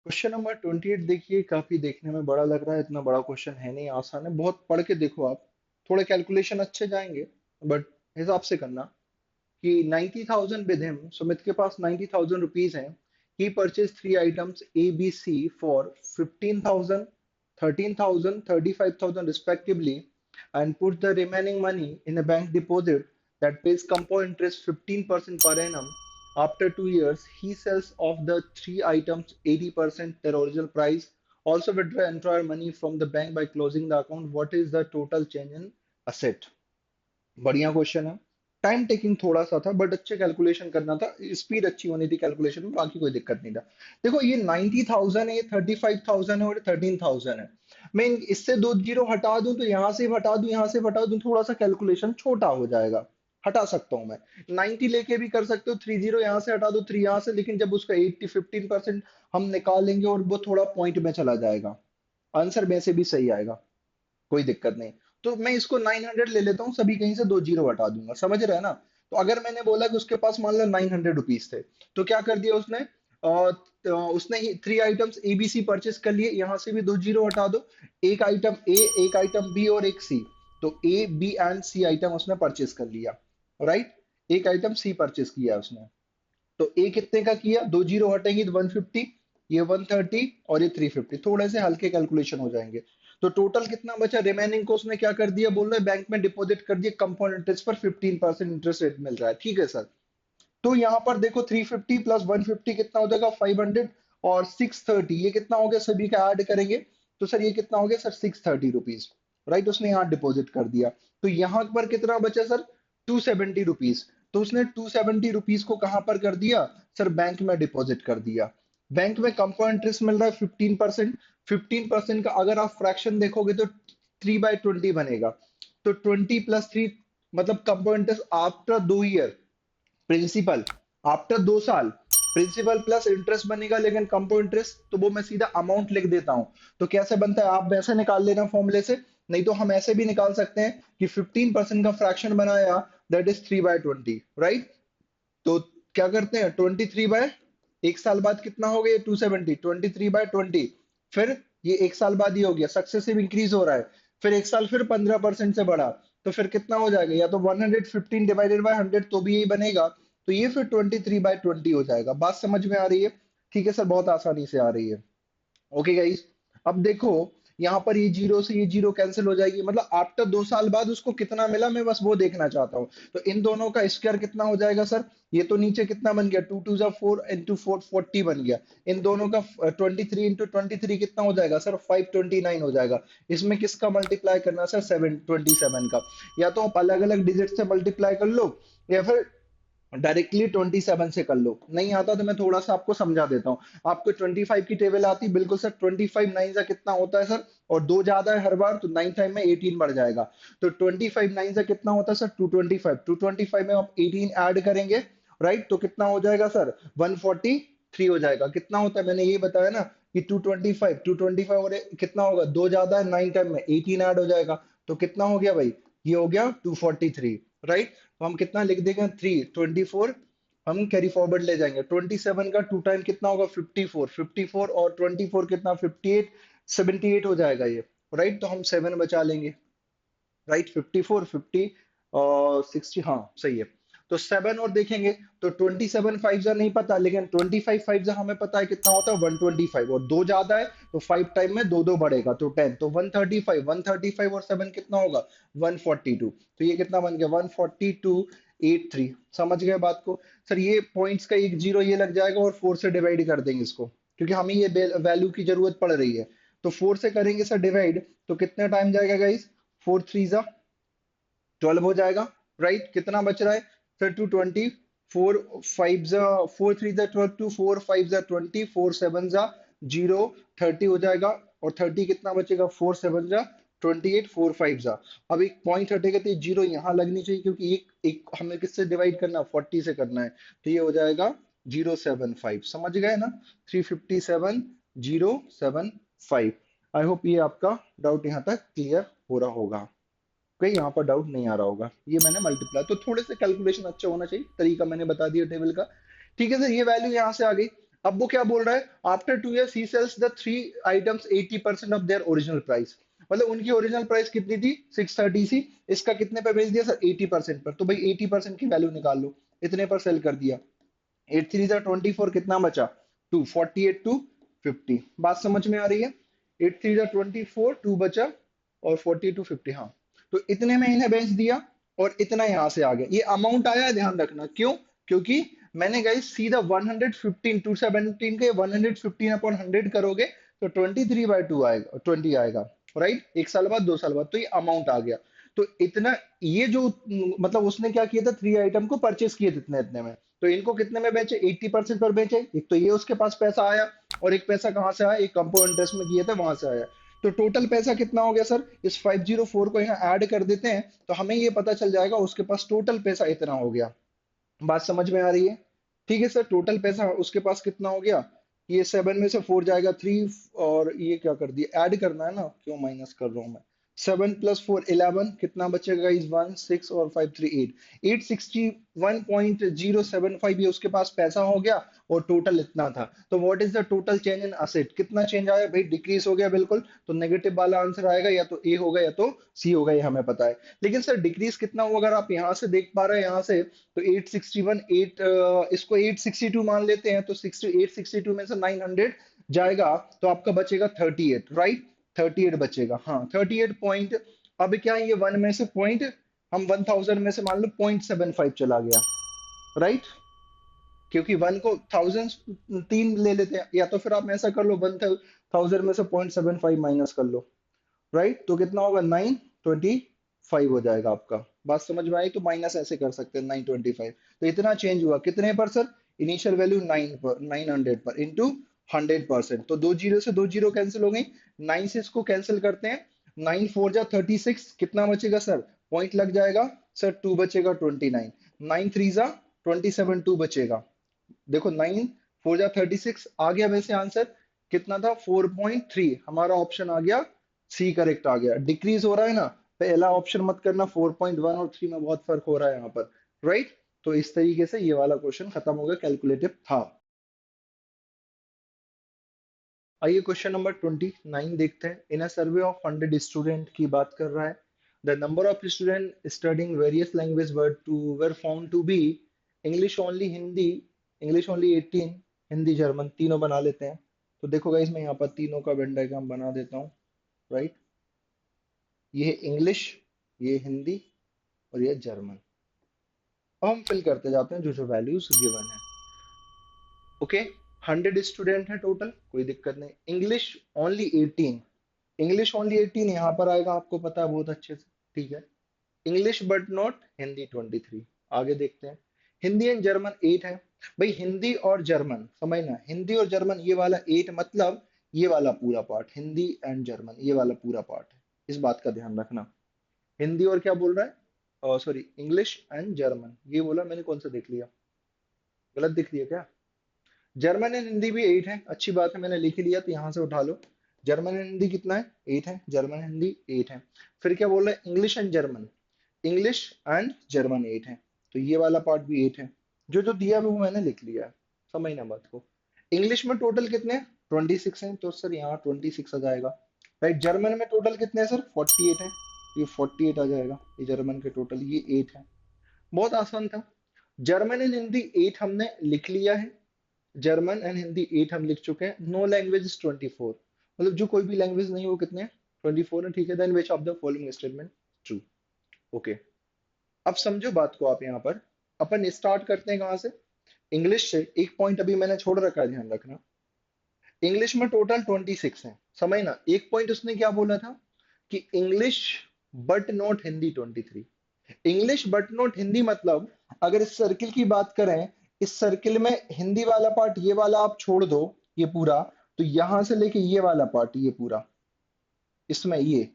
क्वेश्चन नंबर 28 देखिए, काफी देखने में बड़ा लग रहा है, इतना बड़ा क्वेश्चन है नहीं, आसान है, बहुत पढ़ के देखो आप, थोड़े कैलकुलेशन अच्छे जाएंगे, बट हिसाब से करना। कि 90,000 विद हिम, सुमित के पास 90,000 रुपीज हैं, ही purchase three items A B C for 15,000, 13,000, 35,000 respectively, and put the remaining money in a bank deposit that pays compound interest 15% per annum. After 2 years, he sells off the three items 80% their original price. Also withdraw entire money from the bank by closing the account. What is the total change in asset? बढ़िया question है, time taking थोड़ा सा था, but अच्छे calculation करना था, speed अच्छी होनी थी कैलकुलेशन में, बाकी कोई दिक्कत नहीं था। देखो ये 90,000 है, ये 35,000 है, और 13,000 है। मैं इससे दो जीरो हटा दूं तो यहाँ से भी हटा दूं, यहाँ से भी हटा दूं, थोड़ा सा कैलकुलेशन छोटा हो जाएगा, हटा सकता हूं मैं। 90 लेके भी कर सकते हो, 30 यहाँ से हटा दो, 3 यहाँ से, लेकिन जब उसका 80 15% हम निकालेंगे और वो थोड़ा पॉइंट में चला जाएगा, आंसर वैसे भी सही आएगा, कोई दिक्कत नहीं। तो मैं इसको 900 ले लेता हूँ, सभी कहीं से दो जीरो हटा दूंगा, समझ रहे हैं ना। तो अगर मैंने बोला कि उसके पास मान लो 900 रुपीज थे, तो क्या कर दिया उसने, उसने ही 3 आइटम्स एबीसी परचेस कर लिए, यहां से भी दो जीरो हटा दो, एक आइटम ए, एक आइटम बी और एक सी, तो A B and C item उसने परचेस कर लिया, राइट। एक आइटम सी परचेस किया उसने, तो ए कितने का किया, दो जीरो हटेंगे तो 150, ये 130 और ये 350, थोड़े से हल्के कैलकुलेशन हो जाएंगे। तो टोटल कितना बचा, रिमेनिंग को उसने क्या कर दिया, बोल रहे बैंक में डिपॉजिट कर दिया, कंपाउंड इंटरेस्ट पर 15% इंटरेस्ट रेट मिल रहा है, ठीक है सर। तो यहाँ पर देखो 350 प्लस 150 कितना हो जाएगा, 500, और 630 ये कितना हो गया, सभी का ऐड करेंगे तो सर ये कितना हो गया सर, 630 रुपीज, राइट। उसने यहाँ डिपॉजिट कर दिया, तो यहाँ पर कितना बचा सर, 270 रुपीज। तो उसने 270 रुपीज को कहाँ पर कर दिया सर, बैंक में डिपॉजिट कर दिया। बैंक में कंपाउंड इंटरेस्ट मिल रहा है 15%, 15% का अगर आप फ्रैक्शन देखोगे तो 3/20 बनेगा। तो 20 + 3 मतलब compound interest after 2 year, principal after 2 साल, प्रिंसिपल प्लस इंटरेस्ट बनेगा, लेकिन कंपाउंड इंटरेस्ट तो वो मैं सीधा अमाउंट लिख देता हूं। तो कैसे बनता है, आप वैसे निकाल लेना फॉर्मूले से, नहीं तो हम ऐसे भी निकाल सकते हैं कि 15% का फ्रैक्शन बनाया, दैट इज 3/20, राइट। तो क्या करते हैं, 23 बाय, एक साल बाद कितना हो गया, 270, 23/20, फिर ये एक साल बाद ही हो गया, सक्सेसिव इंक्रीज हो रहा है, फिर एक साल फिर 15% से बढ़ा, तो फिर कितना हो जाएगा, या तो 115 डिवाइडेड बाय 100 तो भी यही बनेगा, तो ये फिर 23/20 हो जाएगा। बात समझ में आ रही है, ठीक है सर, बहुत आसानी से आ रही है। ओके गाइस, अब देखो यहाँ पर ये जीरो से ये जीरो कैंसिल हो जाएगी, मतलब आफ्टर 2 साल बाद उसको कितना मिला, मैं बस वो देखना चाहता हूँ। तो इन दोनों का स्क्वायर कितना हो जाएगा सर, ये तो नीचे कितना बन गया, 2 2 4 इंटू 4 40 बन गया, इन दोनों का 23 इंटू 23 कितना हो जाएगा सर, 529 हो जाएगा। इसमें किसका मल्टीप्लाई करना है सर, 27 का, या तो आप अलग अलग डिजिट से मल्टीप्लाई कर लो, या फिर डायरेक्टली 27 से कर लो। नहीं आता तो मैं थोड़ा सा आपको समझा देता हूँ। आपको 25 की टेबल आती, बिल्कुल सर, 25 नाइन से कितना होता है सर, और दो ज्यादा है हर बार, तो 9 टाइम में 18 बढ़ जाएगा। तो 25 नाइन से कितना होता है सर, 225, 225 में आप 18 ऐड करेंगे, राइट, तो कितना हो जाएगा सर, 143 हो जाएगा। कितना होता है, मैंने ये बताया ना कि 225 और कितना होगा, दो ज्यादा है, 9 टाइम में 18 ऐड हो जाएगा, तो कितना हो गया भाई, ये हो गया 243, राइट। तो हम कितना लिख देंगे, 324, हम कैरी फॉरवर्ड ले जाएंगे, 27 का 2 टाइम कितना होगा, 54, 54 और 24 कितना, 58, 78 हो जाएगा ये, राइट। तो हम 7 बचा लेंगे, राइट, 54 50 और 60, हाँ सही है। तो 7 और देखेंगे, तो 27 फाइव जा नहीं पता, लेकिन 25 फाइव जा हमें पता है कितना होता है, 125, और दो ज्यादा है तो 5 टाइम में दो दो बढ़ेगा, तो 10, तो 135, 135 और 7 कितना होगा, 142, तो ये कितना बन गया, 14283। समझ गए बात को सर, ये पॉइंट्स का एक जीरो ये लग जाएगा, और 4 से डिवाइड कर देंगे इसको, क्योंकि हमें ये वैल्यू की जरूरत पड़ रही है। तो 4 से करेंगे सर डिवाइड, तो कितना टाइम जाएगा गाइस, 4 3 जा 12 हो जाएगा, राइट। कितना बच रहा है सर, 220, 4 3 जा 12, 2 4 5 जा 20, 4 7 जा 0, 30 हो जाएगा, और 30 कितना बचेगा, 4 7 जा 28, 4 5 जा, अब एक पॉइंट हटेगा, तो जीरो यहाँ लगनी चाहिए, क्योंकि एक एक हमें किससे डिवाइड करना है, 40 से करना है, तो ये हो जाएगा 075। समझ गए ना, 357 075। आई होप ये आपका डाउट यहाँ तक क्लियर हो रहा होगा, कोई यहाँ पर डाउट नहीं आ रहा होगा। ये मैंने मल्टीप्लाई, तो थोड़े से कैलकुलेशन अच्छा होना चाहिए, तरीका मैंने बता दिया टेबल का, ठीक है सर। ये वैल्यू यहाँ से आ गई। अब वो क्या बोल रहा है, after 2 years he sells the three items 80% of their original price, मतलब उनकी ओरिजिनल प्राइस कितनी थी, 630 सी, इसका कितने पे बेच दिया सर, 80% पर, तो भाई 80% की वैल्यू निकाल लो, इतने पर सेल कर दिया। 8 3 जा 24, कितना बचा, 2, 48 टू 50। बात समझ में आ रही है, 8 3 जा 24, 2 बचा, और 40 टू 50, हाँ। तो इतने में इन्हें बेच दिया, और इतना यहाँ से आ गया, ये अमाउंट आया है, ध्यान रखना क्यों, क्योंकि मैंने गाइस सीधा 115, 217 के 115 अपॉन 100 करोगे, तो 23/2 आएगा, 20 आएगा, राइट। एक साल बाद, 2 साल बाद, तो ये अमाउंट आ गया। तो इतना, ये जो मतलब उसने क्या किया था, 3 आइटम को परचेस किए थे इतने इतने में, तो इनको कितने में बेचे, 80% पर बेचे। एक तो ये उसके पास पैसा आया, और एक पैसा कहाँ से आया, एक कंपाउंड इंटरेस्ट में किए थे वहां से आया। तो टोटल पैसा कितना हो गया सर, इस 504 को यहाँ ऐड कर देते हैं तो हमें ये पता चल जाएगा उसके पास टोटल पैसा इतना हो गया। बात समझ में आ रही है? ठीक है सर, टोटल पैसा उसके पास कितना हो गया, ये 7 में से 4 जाएगा 3, और ये क्या कर दिया, ऐड करना है ना, क्यों माइनस कर रहा हूं मैं। 7 + 4 11, कितना बचेगा इस 1 6 और 5 3 8, 861.075 ये उसके पास पैसा हो गया, और टोटल इतना था। तो what is the total change in asset, कितना चेंज आया भाई, डिक्रीज हो गया बिल्कुल। तो नेगेटिव वाला आंसर आएगा, या तो ए होगा या तो सी होगा, ये हमें पता है। लेकिन सर डिक्रीज कितना हुआ, अगर आप यहाँ से देख पा रहे हैं, यहाँ से तो 861 इसको 862 मान लेते हैं, तो 862 में से 900 जाएगा तो आपका बचेगा 38, राइट। 38 बचेगा, हाँ 38 पॉइंट। अब क्या है, ये 1 में से पॉइंट, हम 1000 में से मान लो 0.75 चला गया, राइट। क्योंकि 1 को 1000 3 ले लेते हैं, या तो फिर आप ऐसा कर लो, 1000 में से 0.75 माइनस कर लो, राइट। तो कितना होगा, 925 हो जाएगा आपका। बात समझ में आई? तो माइनस ऐसे कर सकते हैं 925। तो इतना चेंज हुआ कितने पर सर, इनिशियल वैल्यू 9 पर, 900 पर इंटू 100%। तो दो जीरो से दो जीरो कैंसिल हो गई, 9 से इसको कैंसिल करते हैं, 9 4 जा 36, कितना बचेगा सर, पॉइंट लग जाएगा सर, 2 बचेगा 29, 9 3 जा 27, 2 बचेगा। देखो 9 4 जा 36 आ गया वैसे आंसर, कितना था 4.3, हमारा ऑप्शन आ गया सी करेक्ट आ गया। डिक्रीज हो रहा है ना, पहला ऑप्शन मत करना, 4.1 और 3 में बहुत फर्क हो रहा है यहाँ पर, राइट। तो इस तरीके से ये वाला क्वेश्चन खत्म हो गया, कैलकुलेटिव था। आइए क्वेश्चन नंबर 29 देखते हैं। इन अ सर्वे ऑफ 100 स्टूडेंट की बात कर रहा है। The number of student studying various language were found to be English only, Hindi English only 18, Hindi German तीनों बना लेते हैं। तो देखो गाइस, मैं यहाँ पर तीनों का वेन डायग्राम बना देता हूँ, राइट। ये है इंग्लिश, ये हिंदी, और ये जर्मन। अब हम फिल करते जाते हैं जो जो वैल्यूज गिवन है। ओके, 100 स्टूडेंट है टोटल, कोई दिक्कत नहीं। इंग्लिश ओनली 18, इंग्लिश ओनली 18 यहाँ पर आएगा, आपको पता है बहुत अच्छे से, ठीक है। English but not Hindi 23। आगे देखते हैं, हिंदी एंड जर्मन 8 है। भाई हिंदी और जर्मन समझना, हिंदी और जर्मन ये वाला 8 मतलब ये वाला पूरा पार्ट, हिंदी एंड जर्मन ये वाला पूरा पार्ट है, इस बात का ध्यान रखना। हिंदी और क्या बोल रहा है, सॉरी इंग्लिश एंड जर्मन, ये बोला मैंने, कौन सा देख लिया, गलत दिख लिया क्या। जर्मन एंड हिंदी भी 8 है, अच्छी बात है, मैंने लिख ही लिया तो यहाँ से उठा लो। जर्मन एंड हिंदी कितना है, 8 है, जर्मन हिंदी 8 है। फिर क्या बोल रहा है, English and German, English and German 8 है, तो ये वाला पार्ट भी 8 है। जो जो दिया है वो मैंने लिख लिया है, समझना बात को। इंग्लिश में टोटल कितने हैं, 26 हैं, तो सर यहाँ 26 आ जाएगा, राइट। जर्मन में टोटल कितने हैं सर, 48 है, ये 48 आ जाएगा, ये जर्मन के टोटल, ये 8 है। बहुत आसान था। जर्मन एंड हिंदी 8 हमने लिख लिया है, जर्मन एंड हिंदी 8 हम लिख चुके हैं। नो लैंग्वेज इज 24, मतलब जो कोई भी लैंग्वेज नहीं, वो कितने हैं, 24 है, ठीक है। Then which of the following statement true. Okay, अब समझो बात को आप, यहाँ पर अपन स्टार्ट करते हैं कहाँ से, इंग्लिश से। एक पॉइंट अभी मैंने छोड़ रखा है, ध्यान रखना। इंग्लिश में टोटल 26 है, समझना। एक पॉइंट उसने क्या बोला था कि English but not Hindi 23। English but not Hindi मतलब, अगर इस सर्किल की बात करें, इस सर्किल में हिंदी वाला पार्ट ये वाला आप छोड़ दो, ये पूरा, तो यहां से लेके ये वाला पार्ट ये पूरा, इसमें ये,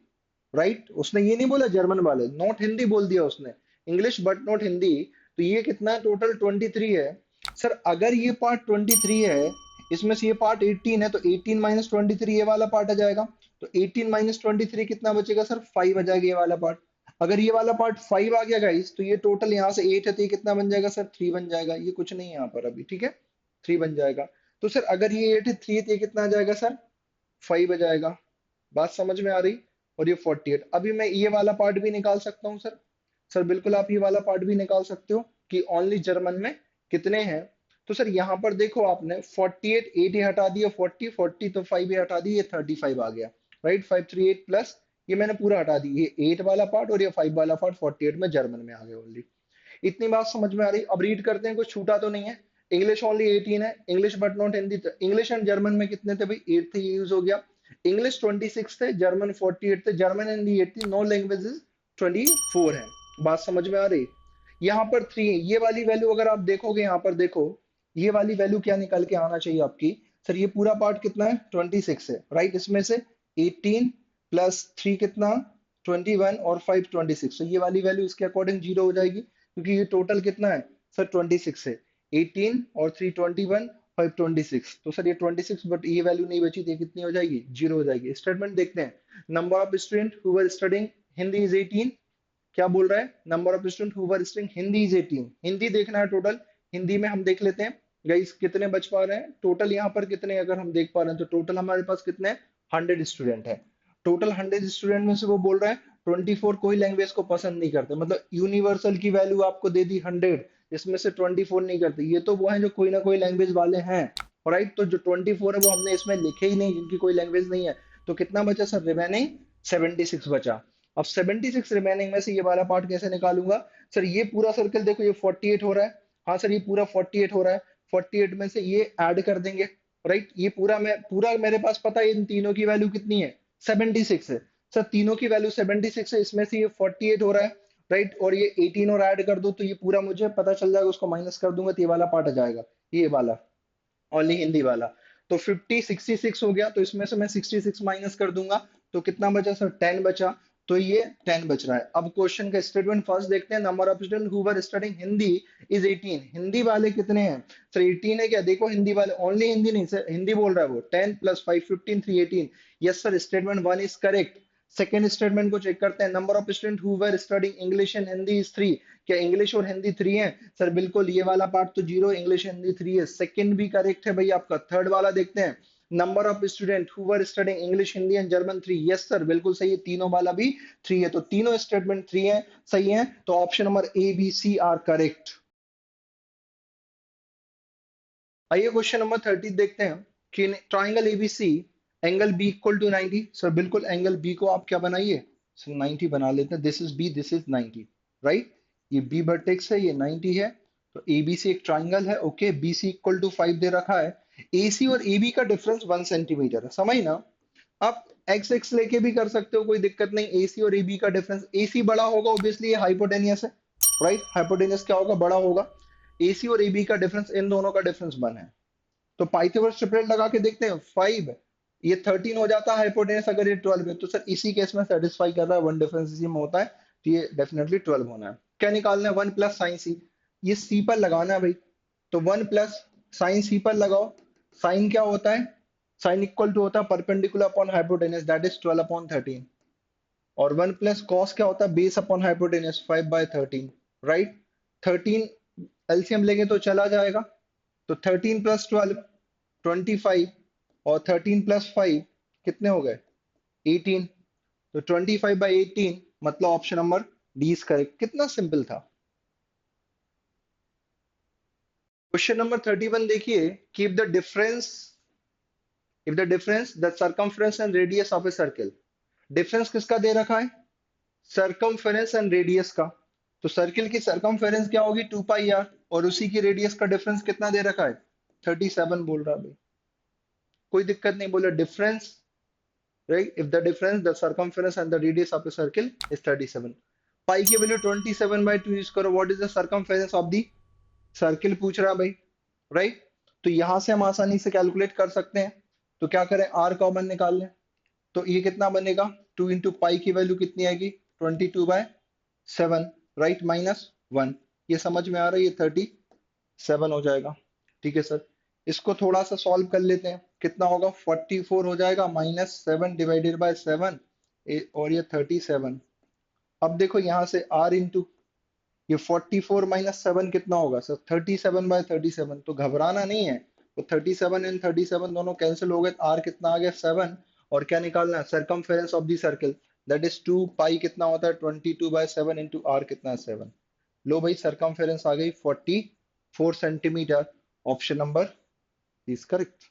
राइट। उसने ये नहीं बोला जर्मन वाले, नॉट हिंदी बोल दिया उसने, इंग्लिश बट नॉट हिंदी। तो ये कितना है, टोटल 23 है। सर अगर ये पार्ट 23 है, इसमें से ये पार्ट 18 है, तो 18 माइनस 23 ये वाला पार्ट आ जाएगा। तो 18 माइनस 23 कितना बचेगा सर, 5 आ जाएगा ये वाला पार्ट। अगर ये वाला पार्ट 5 आ गया गाइस, तो ये टोटल यहाँ से 8 है, तो ये कितना बन जाएगा सर, 3 बन जाएगा। ये कुछ नहीं है यहाँ पर अभी, ठीक है, 3 बन जाएगा। तो सर अगर ये 8 है, 3 है, तो ये कितना आ जाएगा सर, 5 आ जाएगा। बात समझ में आ रही। और ये 48, अभी मैं ये वाला पार्ट भी निकाल सकता हूँ सर। सर बिल्कुल आप ये वाला पार्ट भी निकाल सकते हो कि ओनली जर्मन में कितने हैं। तो सर यहाँ पर देखो आपने 48, 8 ही हटा दिया, 40 40 तो 5 ही हटा दी, ये 35 आ गया, राइट। 538 प्लस ये मैंने पूरा हटा दी, ये 8 वाला पार्ट और ये 5 वाला पार्ट 48 में जर्मन में आ गया ओनली। इतनी बात समझ में आ रही। अब रीड करते हैं, कुछ छूटा तो नहीं है। इंग्लिश ओनली 18 है, English but not Hindi. English and German में कितने थे भाई, 8 थे, ये यूज हो गया। इंग्लिश 26 थे, जर्मन 48 थे, जर्मन हिंदी 8 थी, नो लैंग्वेजेस 24 है। बात समझ में आ रही। यहाँ पर 3, ये वाली वैल्यू अगर आप देखोगे, यहाँ पर देखो, ये वाली वैल्यू क्या निकल के आना चाहिए आपकी, सर ये पूरा पार्ट कितना है, 26 है, राइट। इसमें से 18 प्लस 3 कितना 21 और 5 26, तो ये वाली वैल्यू इसके अकॉर्डिंग 0 हो जाएगी, क्योंकि ये टोटल कितना है सर 26 है। 18 और 3 21, 5 26, तो सर ये 26, बट ये वैल्यू नहीं बची, तो ये कितनी हो जाएगी 0 हो जाएगी। स्टेटमेंट देखते हैं, number of student who were studying Hindi is 18। क्या बोल रहा है, number of student who were studying Hindi is 18। Hindi देखना है टोटल, हिंदी में हम देख लेते हैं गाइस कितने बच पा रहे हैं टोटल, यहाँ पर कितने अगर हम देख पा रहे हैं तो टोटल हमारे पास कितने 100 स्टूडेंट है। टोटल 100 स्टूडेंट में से वो बोल रहा है 24 कोई लैंग्वेज को पसंद नहीं करते, मतलब यूनिवर्सल की वैल्यू आपको दे दी 100, इसमें से 24 नहीं करते, ये तो वो है जो कोई ना कोई लैंग्वेज वाले हैं, राइट। तो जो 24 है वो हमने इसमें लिखे ही नहीं, जिनकी कोई लैंग्वेज नहीं है। तो कितना बचा सर, रिमेनिंग 76 बचा। अब 76 रिमेनिंग में से ये वाला पार्ट कैसे निकालूंगा सर, ये पूरा सर्कल देखो, ये 48 हो रहा है, हाँ सर ये पूरा 48 हो रहा है, 48 में से ये ऐड कर देंगे, राइट। ये पूरा मेरे पास पता है इन तीनों की वैल्यू कितनी है 76 है सर, तीनों की वैल्यू 76 है, इसमें से ये 48 हो रहा है, राइट, और ये 18 और ऐड कर दो तो ये पूरा मुझे पता चल जाएगा, उसको माइनस कर दूंगा तो ये वाला पार्ट आ जाएगा, ये वाला ओनली हिंदी वाला। तो 50 66 हो गया, तो इसमें से मैं 66 माइनस कर दूंगा, तो कितना बचा सर 10 बचा, तो ये 10 बच रहा है। अब क्वेश्चन का स्टेटमेंट फर्स्ट देखते हैं, number of student who were studying Hindi is 18। Hindi वाले कितने हैं सर, 18 है क्या, देखो हिंदी वाले, ओनली हिंदी नहीं सर, हिंदी बोल रहा है वो, 10 plus 5 15 3 18। Yes sir, statement 1 is correct. Second statement को चेक करते हैं, number of student who were studying English and Hindi is 3। क्या इंग्लिश और हिंदी 3 है सर, बिल्कुल, ये वाला पार्ट तो 0, इंग्लिश हिंदी 3 है, सेकंड भी करेक्ट है भाई आपका। थर्ड वाला देखते हैं, number of student who were studying English Hindi and German 3। Yes sir, बिल्कुल सही है, तीनों वाला भी 3 है, तो तीनों स्टेटमेंट 3 है, सही है, तो option number A B C are correct. आइए क्वेश्चन नंबर 30 देखते हैं कि triangle ABC angle B equal to 90। Sir बिल्कुल, एंगल बी को आप क्या बनाइए सर 90 बना लेते हैं, this is B this is 90, right. ये बी वर्टेक्स है, ये 90 है, तो एबीसी एक ट्राइंगल है, ओके। बीसी इक्वल टू 5 दे रखा है, एसी और एबी का डिफरेंस 1 सेंटीमीटर है, समझ ना। आप एक्स एक्स लेके भी कर सकते हो, कोई दिक्कत नहीं। एसी और एबी का डिफरेंस, एसी बड़ा होगा ऑब्वियसली, ये हाइपोटेनियस है, राइट, हाइपोटेनियस क्या होगा, बड़ा होगा। एसी और एबी का डिफरेंस, इन दोनों का डिफरेंस 1 है, तो पाइथागोरस ट्रिपलेट लगा के देखते हैं, 5 ये 13 हो जाता है हाइपोटेनस, अगर ये 12 है तो सर इसी केस में सेटिस्फाई कर रहा है, वन डिफरेंस इसी में होता है, तो ये डेफिनेटली 12 होना है। क्या निकालना है, 1 प्लस साइन सी, ये सी पर लगाना है भाई, तो 1 प्लस साइन सी पर लगाओ। साइन क्या होता है, साइन इक्वल टू होता है perpendicular upon hypotenuse, that is 12 upon 13, और 1 प्लस कॉस क्या होता है, base upon hypotenuse 5/13, right. 13 LCM लेंगे तो चला जाएगा, तो 13 प्लस 12 25, और 13 प्लस 5 कितने हो गए 18, तो 25/18, मतलब option number D is correct. कितना सिंपल था। क्वेश्चन नंबर 31 देखिए, keep the difference, if the difference the circumference and radius of a circle. Difference किसका दे रखा है, सर्कमफ्रेंस एंड रेडियस का, तो सर्किल की सर्कमफ्रेंस क्या होगी 2 पाई आर, और उसी की रेडियस का डिफरेंस कितना दे रखा है 37 बोल रहा है भाई, कोई दिक्कत नहीं, बोले difference, right, if the difference the circumference and the radius of a circle is 37, pi की वैल्यू 27/2 यूज करो, what is the circumference of the circle पूछ रहा है भाई, राइट। तो यहां से हम आसानी से कैलकुलेट कर सकते हैं, तो क्या करें, r कॉमन निकाल लें, तो ये कितना बनेगा 2 इंटू पाई की वैल्यू कितनी आएगी 22/7, राइट, माइनस 1, ये समझ में आ रहा है, ये 37 हो जाएगा, ठीक है सर। इसको थोड़ा सा सॉल्व कर लेते हैं, कितना होगा 44 हो जाएगा, -7/7, और ये 37। अब देखो यहाँ से r इंटू ये 44 माइनस 7 कितना होगा सर 37/37, तो घबराना नहीं है, तो 37 एंड 37 दोनों कैंसिल हो गए, r कितना आ गया 7, और क्या निकालना है circumference of the circle, that is 2 पाई कितना होता है 22/7 इंटू r कितना है 7। लो भाई, सर्कमफेरेंस आ गई 44 centimetre, option number is correct.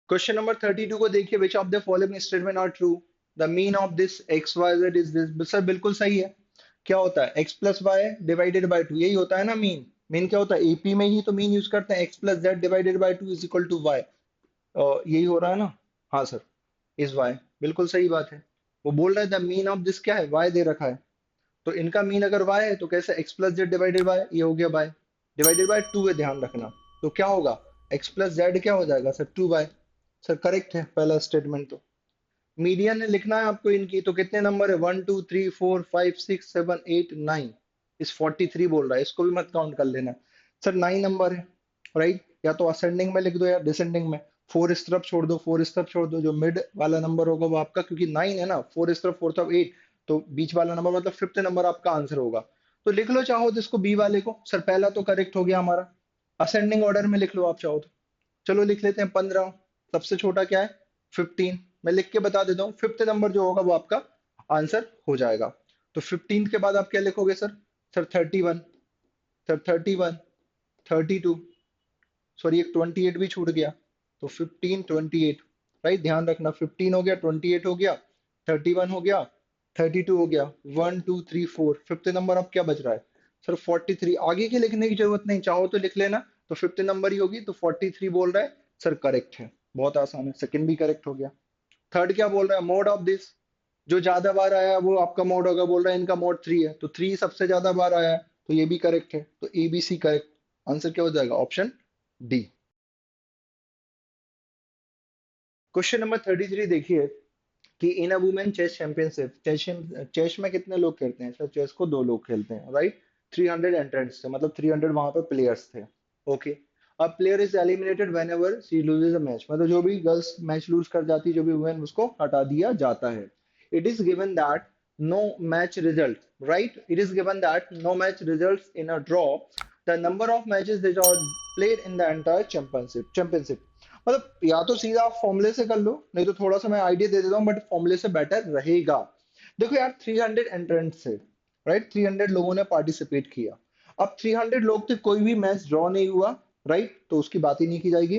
Question number 32 को देखिए, which of the following statement are true, the mean of this X Y Z is this. Sir बिल्कुल सही है, क्या होता है x plus Y divided by 2, यही होता है ना मीन। मीन क्या होता है, एपी में ही तो मीन यूज करते हैं, x plus Z divided by 2 is equal to Y, यही हो रहा है ना, हाँ सर, इज वाई, बिल्कुल सही बात है। वो बोल रहा है द मीन ऑफ दिस क्या है, वाई दे रखा है, तो इनका मीन अगर y है तो कैसे x plus Z divided by, ये हो गया y डिवाइडेड बाय 2 है, ध्यान रखना, तो क्या होगा x प्लस जेड क्या हो जाएगा सर 2y, सर करेक्ट है पहला स्टेटमेंट। तो मीडियन लिखना है आपको इनकी, तो कितने नंबर है 1 2 3 4 5 6 7 8 9, इस 43 बोल रहा है, इसको भी मत काउंट कर लेना। सर 9 नंबर है, राइट। या तो असेंडिंग में लिख दो या डिसेंडिंग में, 4 इस तरफ छोड़ दो, 4 इस तरफ छोड़ दो, जो मिड वाला नंबर होगा वो आपका, क्योंकि 9 है ना, 4 इस तरफ 4 तरफ 8, तो बीच वाला नंबर मतलब फिफ्थ नंबर आपका आंसर होगा। तो लिख लो चाहो तो इसको बी वाले को। सर पहला तो करेक्ट हो गया हमारा, असेंडिंग ऑर्डर में लिख लो आप चाहो तो। चलो लिख लेते हैं 15, सबसे छोटा क्या है 15, मैं लिख के बता देता हूँ, फिफ्थ नंबर जो होगा वो आपका आंसर हो जाएगा। तो 15 के बाद आप क्या लिखोगे सर? सर 31, सर 31, 32, सॉरी एक 28 भी छूट गया, तो 15 28, राइट। ध्यान रखना 15 हो गया, 28 हो गया, 31 हो गया, 32 हो गया, 1 2 3 4, फिफ्थ नंबर अब क्या बच रहा है सर 43। आगे के लिखने की जरूरत नहीं, चाहो तो लिख लेना, तो फिफ्थ नंबर ही होगी, तो 43 बोल रहा है सर, करेक्ट है। बहुत आसान है, सेकंड भी करेक्ट हो गया। थर्ड क्या बोल रहा है? मोड ऑफ दिस, जो ज्यादा बार आया है वो आपका मोड होगा, बोल रहा है इनका मोड 3 है, तो 3 सबसे ज्यादा बार आया है, तो ये भी करेक्ट है, तो A B C correct. Answer क्या हो जाएगा? Option D. क्वेश्चन नंबर 33 देखिए कि इन a women chess championship, chess में कितने लोग खेलते हैं सर? चेस को दो लोग खेलते हैं, राइट। 300 एंट्रेंट्स थे, मतलब 300 वहां पे प्लेयर्स थे। ओके, अब player is eliminated when ever she loses a match, मतलब जो भी गर्ल्स मैच लूज कर जाती है, जो भी वुमेन, उसको हटा दिया जाता है। It is given that no match result, right, it is given that no match result in a draw, the number of matches that are played in the entire championship. मतलब या तो सीधा आप फॉर्मूले से कर लो, नहीं तो थोड़ा सा मैं आइडिया दे देता हूँ, बट फॉर्मूले से बेटर रहेगा। देखो यार 300 एंट्रेंट्स थे, राइट, 300 लोगों ने पार्टिसिपेट किया। अब 300 लोग थे, कोई भी मैच ड्रॉ नहीं हुआ, राइट, तो उसकी बात ही नहीं की जाएगी।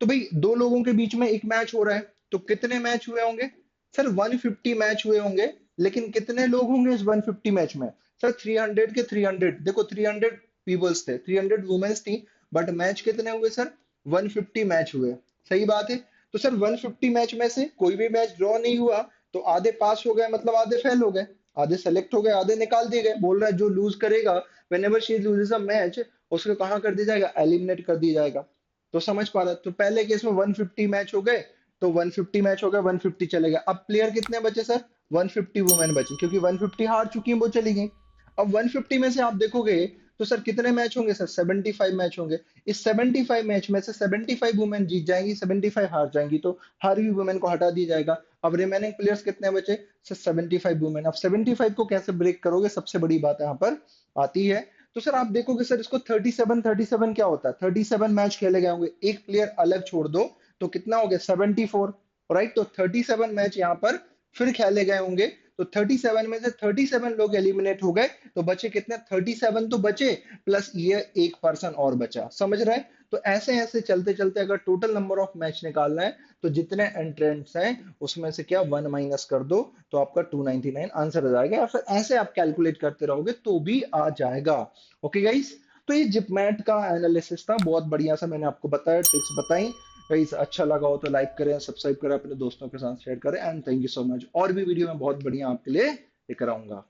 तो भाई दो लोगों के बीच में एक मैच हो रहा है, तो कितने मैच हुए होंगे सर? 150 मैच हुए होंगे। लेकिन कितने लोग होंगे इस 150 मैच में सर? 300 के 300, देखो 300 पीपल्स थे, 300 वुमेन्स थी, बट मैच कितने हुए सर? 150 मैच हुए। सही बात है। तो सर 150 मैच में से कोई भी मैच ड्रॉ नहीं हुआ, तो आधे पास हो गए, मतलब आधे फेल हो गए, आधे सेलेक्ट हो गए, आधे निकाल दिए गए। बोल रहा है जो लूज करेगा, when ever she loses a match, उसको कहाँ कर दिया जाएगा? एलिमिनेट कर दिया जाएगा। तो समझ पा रहा है? तो पहले केस में 150 मैच हो गए, तो 150 मैच हो गए, 150 चले गए। अब प्लेयर कितने बचे सर? 150 वुमेन बची, क्योंकि 150 हार चुकी हैं, वो चली गई। अब 150 में से आप देखोगे तो सर कितने मैच होंगे सर? 75 मैच होंगे। इस 75 मैच में से 75 वुमेन जीत जाएंगी, 75 हार जाएंगी, तो हारी हुई वुमेन को हटा दिया जाएगा। अब रिमेनिंग प्लेयर्स कितने बचे सर? 75 वुमेन। अब 75 को कैसे ब्रेक करोगे, सबसे बड़ी बात यहाँ पर आती है। तो सर आप देखोगे सर, इसको 37 क्या होता है? 37 मैच खेले गए होंगे, एक प्लेयर अलग छोड़ दो, तो कितना हो गया? 74, राइट। तो 37 मैच यहाँ पर फिर खेले गए होंगे, तो 37 में से 37 लोग एलिमिनेट हो गए, तो बचे कितने? 37 तो बचे, प्लस ये एक पर्सन और बचा। समझ रहे हैं? तो ऐसे ऐसे चलते चलते अगर टोटल नंबर ऑफ मैच निकालना है, तो जितने एंट्रेंट्स हैं उसमें से क्या 1 माइनस कर दो, तो आपका 299 आंसर आ जाएगा। या फिर ऐसे आप कैलकुलेट करते रहोगे तो भी आ जाएगा। ओके गाइस, तो ये जिपमैट का एनालिसिस था, बहुत बढ़िया सा मैंने आपको बताया, ट्रिक्स बताई। गाइस अच्छा लगा हो तो लाइक करें, सब्सक्राइब करें, अपने दोस्तों के साथ शेयर करें, and thank you so much. और भी वीडियो में बहुत बढ़िया आपके लिए लेकर आऊंगा।